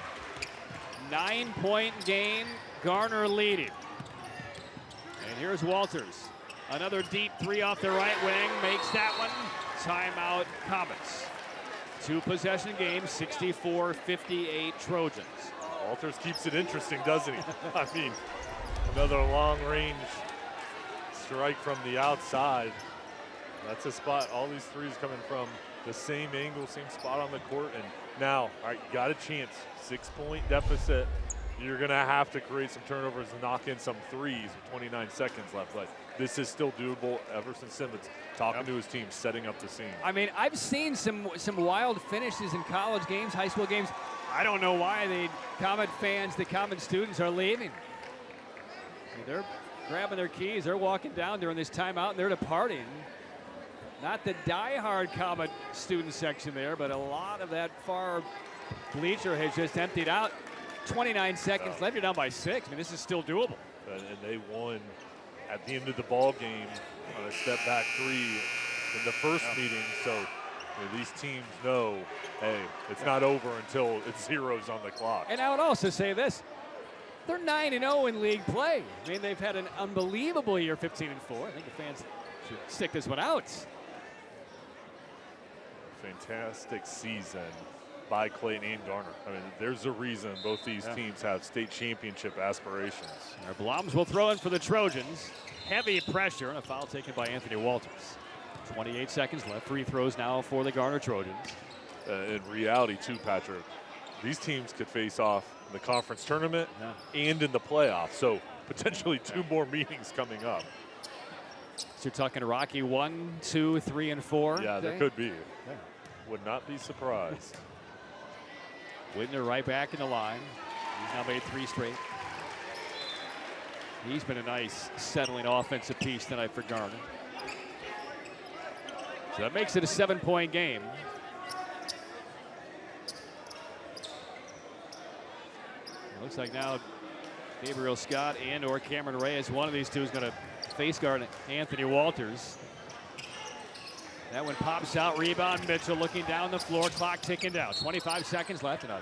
9-point game, Garner leading. And here's Walters. Another deep three off the right wing, makes that one. Timeout, Comets. 2-possession game, 64-58 Trojans. Walters keeps it interesting, doesn't he? I mean, another long-range strike from the outside. That's a spot. All these threes coming from the same angle, same spot on the court. And now, all right, you got a chance. 6-point deficit. You're going to have to create some turnovers and knock in some threes with 29 seconds left. But this is still doable. Everson Simmons talking to his team, setting up the scene. I mean, I've seen some wild finishes in college games, high school games. I don't know why the Comet fans, the Comet students are leaving. I mean, they're grabbing their keys. They're walking down during this timeout, and they're departing. Not the diehard Comet student section there, but a lot of that far bleacher has just emptied out. 29 seconds left. You're down by 6. I mean, this is still doable. And they won at the end of the ball game on a step-back three in the first meeting. So these teams know, hey, it's not over until it's zeros on the clock. And I would also say this. They're 9-0 in league play. I mean, they've had an unbelievable year, 15-4. I think the fans should stick this one out. Fantastic season by Clayton and Garner. I mean, there's a reason both these teams have state championship aspirations. Bloms will throw in for the Trojans. Heavy pressure and a foul taken by Anthony Walters. 28 seconds left. Free throws now for the Garner Trojans. In reality, too, Patrick, these teams could face off in the conference tournament and in the playoffs. So potentially 2 more meetings coming up. So you're talking Rocky 1, 2, 3, and 4. Yeah, there could be. Would not be surprised. Whitner right back in the line. He's now made 3 straight. He's been a nice settling offensive piece tonight for Garner. So that makes it a 7-point game. Looks like now Gabriel Scott and or Cameron Reyes, one of these two is going to face guard Anthony Walters. That one pops out, rebound. Mitchell looking down the floor, clock ticking down. 25 seconds left, and a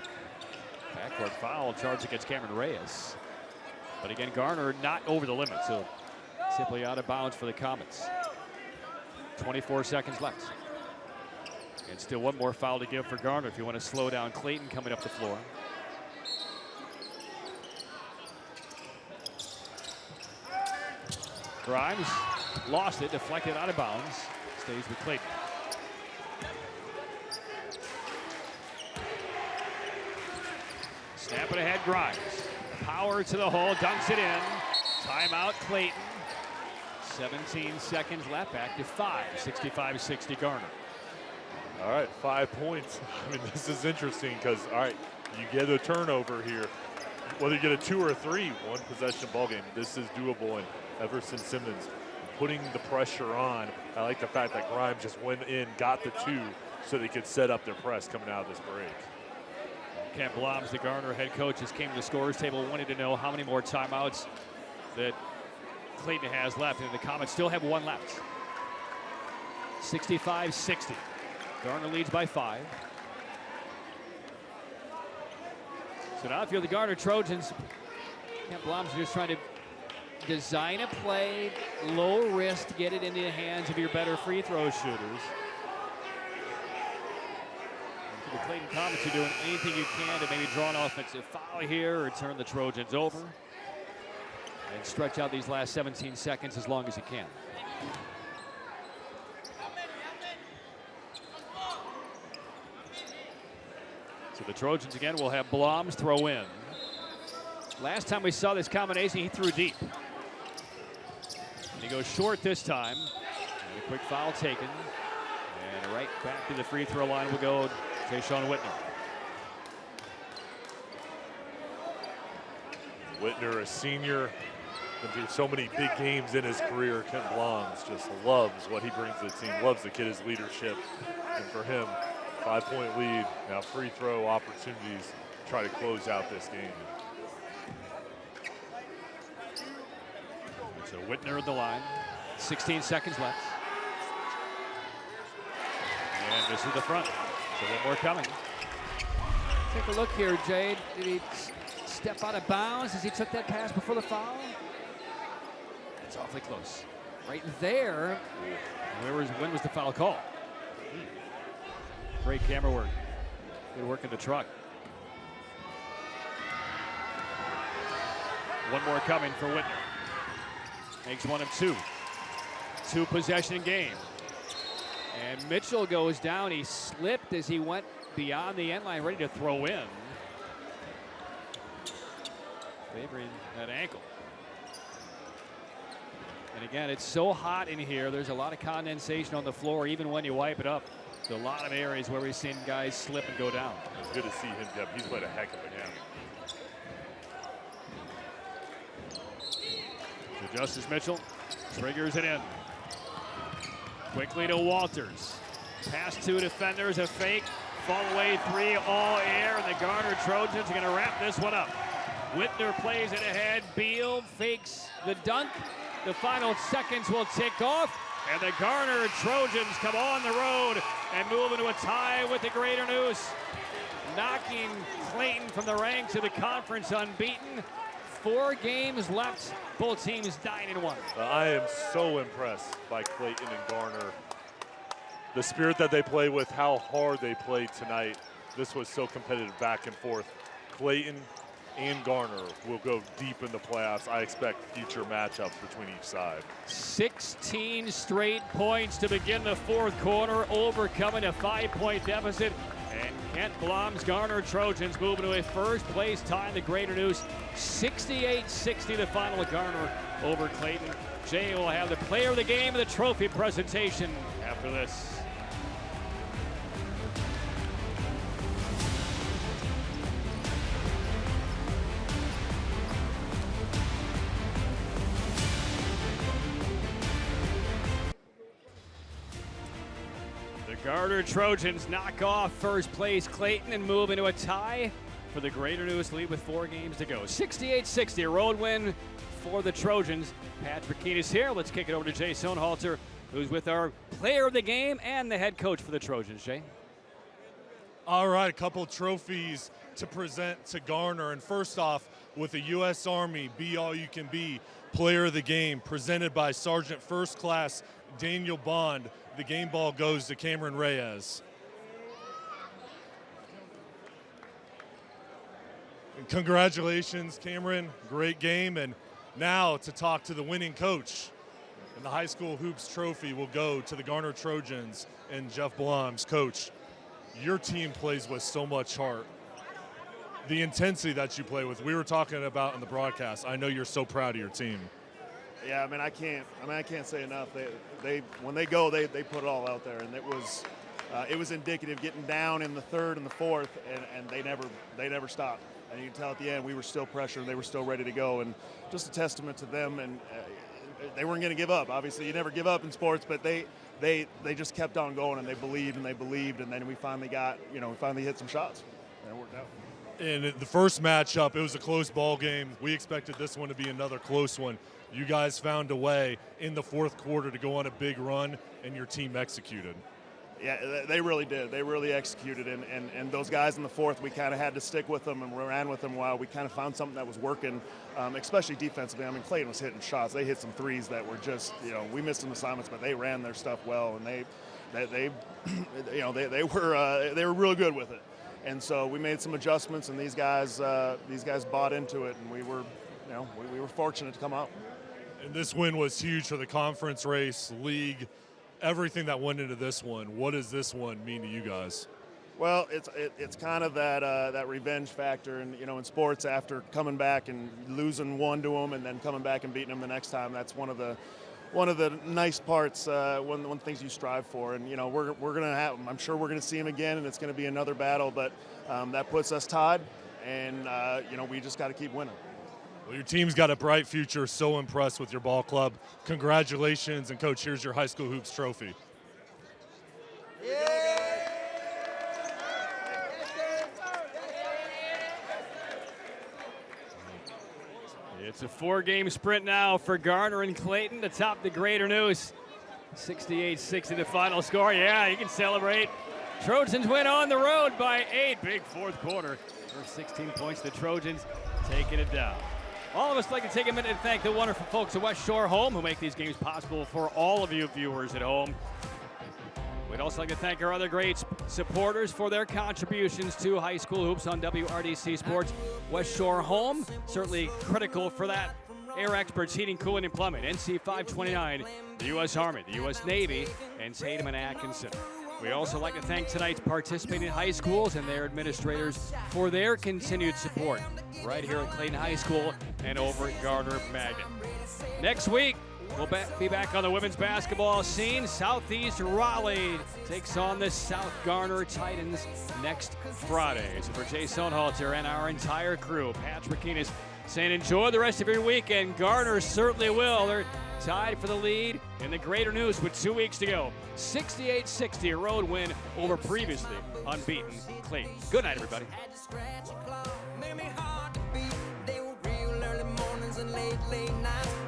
backcourt foul charge against Cameron Reyes. But again, Garner not over the limit, so simply out of bounds for the Comets. 24 seconds left. And still one more foul to give for Garner if you want to slow down Clayton coming up the floor. Grimes lost it, deflected out of bounds. Stays with Clayton. Snap it ahead, Grimes. Power to the hole, dunks it in. Timeout, Clayton. 17 seconds left, back to 5. 65-60 Garner. All right, 5 points. I mean, this is interesting because, all right, you get a turnover here. Whether you get a 2 or a 3, one possession ball game, this is doable. And Everson Simmons putting the pressure on. I like the fact that Grimes just went in, got the 2, so they could set up their press coming out of this break. Kent Bloms, the Garner head coach, just came to the scorer's table, wanted to know how many more timeouts that Clayton has left, and the Comets still have 1 left. 65-60. Garner leads by 5. So now if you're the Garner Trojans, Kent Bloms is just trying to design a play, low risk, to get it into the hands of your better free throw shooters. And for the Clayton Comets, you're doing anything you can to maybe draw an offensive foul here or turn the Trojans over and stretch out these last 17 seconds as long as you can. So the Trojans again will have Bloms throw in. Last time we saw this combination, he threw deep. And he goes short this time. And a quick foul taken. And right back to the free throw line will go Tayshaun Whitner. Whitner, a senior, been through so many big games in his career. Kent Bloms just loves what he brings to the team, loves the kid, his leadership. And for him, 5-point lead, now free throw opportunities to try to close out this game. So Whitner at the line, 16 seconds left. And this is the front, so one more coming. Take a look here, Jade. Did he step out of bounds as he took that pass before the foul? That's awfully close. Right there. When was the foul call? Great camera work. Good work in the truck. One more coming for Whitner. Makes 1 of 2. 2 possession game. And Mitchell goes down. He slipped as he went beyond the end line, ready to throw in. Favoring that ankle. And again, it's so hot in here. There's a lot of condensation on the floor, even when you wipe it up. There's a lot of areas where we've seen guys slip and go down. It's good to see him. He's played a heck of a game. So Justice Mitchell triggers it in. Quickly to Walters. Pass 2 defenders, a fake. Fall away 3, all air, and the Garner Trojans are going to wrap this one up. Whitner plays it ahead. Beal fakes the dunk. The final seconds will tick off, and the Garner Trojans come on the road and move into a tie with the Greater News, knocking Clayton from the ranks of the conference unbeaten. 4 games left, both teams 9-1. I am so impressed by Clayton and Garner. The spirit that they play with, how hard they played tonight. This was so competitive back and forth. Clayton and Garner will go deep in the playoffs. I expect future matchups between each side. 16 straight points to begin the 4th quarter, overcoming a 5-point deficit. And Kent Blom's Garner Trojans move into a first-place tie in the Greater News. 68-60 the final of Garner over Clayton. Jay will have the player of the game and the trophy presentation after this. The Garner Trojans knock off first place Clayton and move into a tie for the Greater News lead with 4 games to go. 68-60, a road win for the Trojans. Patrick Keene is here. Let's kick it over to Jay Sohnhalter, who's with our player of the game and the head coach for the Trojans. Jay? All right, a couple trophies to present to Garner. And first off, with the U.S. Army Be All You Can Be Player of the Game, presented by Sergeant First Class Daniel Bond. The game ball goes to Cameron Reyes. And congratulations, Cameron. Great game. And now to talk to the winning coach. And the high school hoops trophy will go to the Garner Trojans and Jeff Blum's coach. Your team plays with so much heart. The intensity that you play with, we were talking about in the broadcast. I know you're so proud of your team. Yeah, I mean, I can't say enough. They when they go, they put it all out there, and it was indicative getting down in the third and the fourth, and they never stopped. And you can tell at the end we were still pressured, they were still ready to go, and just a testament to them. And they weren't going to give up. Obviously, you never give up in sports, but they just kept on going, and they believed, and then we finally hit some shots, and it worked out. In the first matchup, it was a close ball game. We expected this one to be another close one. You guys found a way in the fourth quarter to go on a big run, and your team executed. Yeah, they really did. They really executed, and those guys in the fourth, we kind of had to stick with them, and we ran with them while we kind of found something that was working, especially defensively. I mean, Clayton was hitting shots. They hit some threes that were just, we missed some assignments, but they ran their stuff well, and they were really good with it. And so we made some adjustments, and these guys bought into it, and we were fortunate to come out. And this win was huge for the conference race, league, everything that went into this one. What does this one mean to you guys? Well, it's kind of that revenge factor, and in sports, after coming back and losing one to them, and then coming back and beating them the next time, that's one of the nice parts, one of the things you strive for. And we're gonna have, I'm sure we're gonna see him again, and it's gonna be another battle. But that puts us tied, and we just got to keep winning. Well, your team's got a bright future. So impressed with your ball club. Congratulations, and coach, here's your high school hoops trophy. It's a 4-game sprint now for Garner and Clayton to top the Greater News. 68-60 the final score. Yeah, you can celebrate. Trojans win on the road by 8. Big fourth quarter. First 16 points, the Trojans taking it down. All of us like to take a minute and thank the wonderful folks at West Shore Home who make these games possible for all of you viewers at home. We'd also like to thank our other great supporters for their contributions to high school hoops on WRDC Sports. West Shore Home, certainly critical for that. Air Experts Heating, Cooling, and Plumbing. NC 529, the U.S. Army, the U.S. Navy, and Tatum and Atkinson. We also like to thank tonight's participating high schools and their administrators for their continued support right here at Clayton High School and over at Garner Magnet. Next week, we'll be back on the women's basketball scene. Southeast Raleigh takes on the South Garner Titans next Friday. So for Jay Sohnhalter and our entire crew, Patrick Keene saying enjoy the rest of your weekend. Garner certainly will. They're tied for the lead in the Greater News with 2 weeks to go. 68-60, a road win over previously unbeaten Clayton. Good night, everybody. Late nights.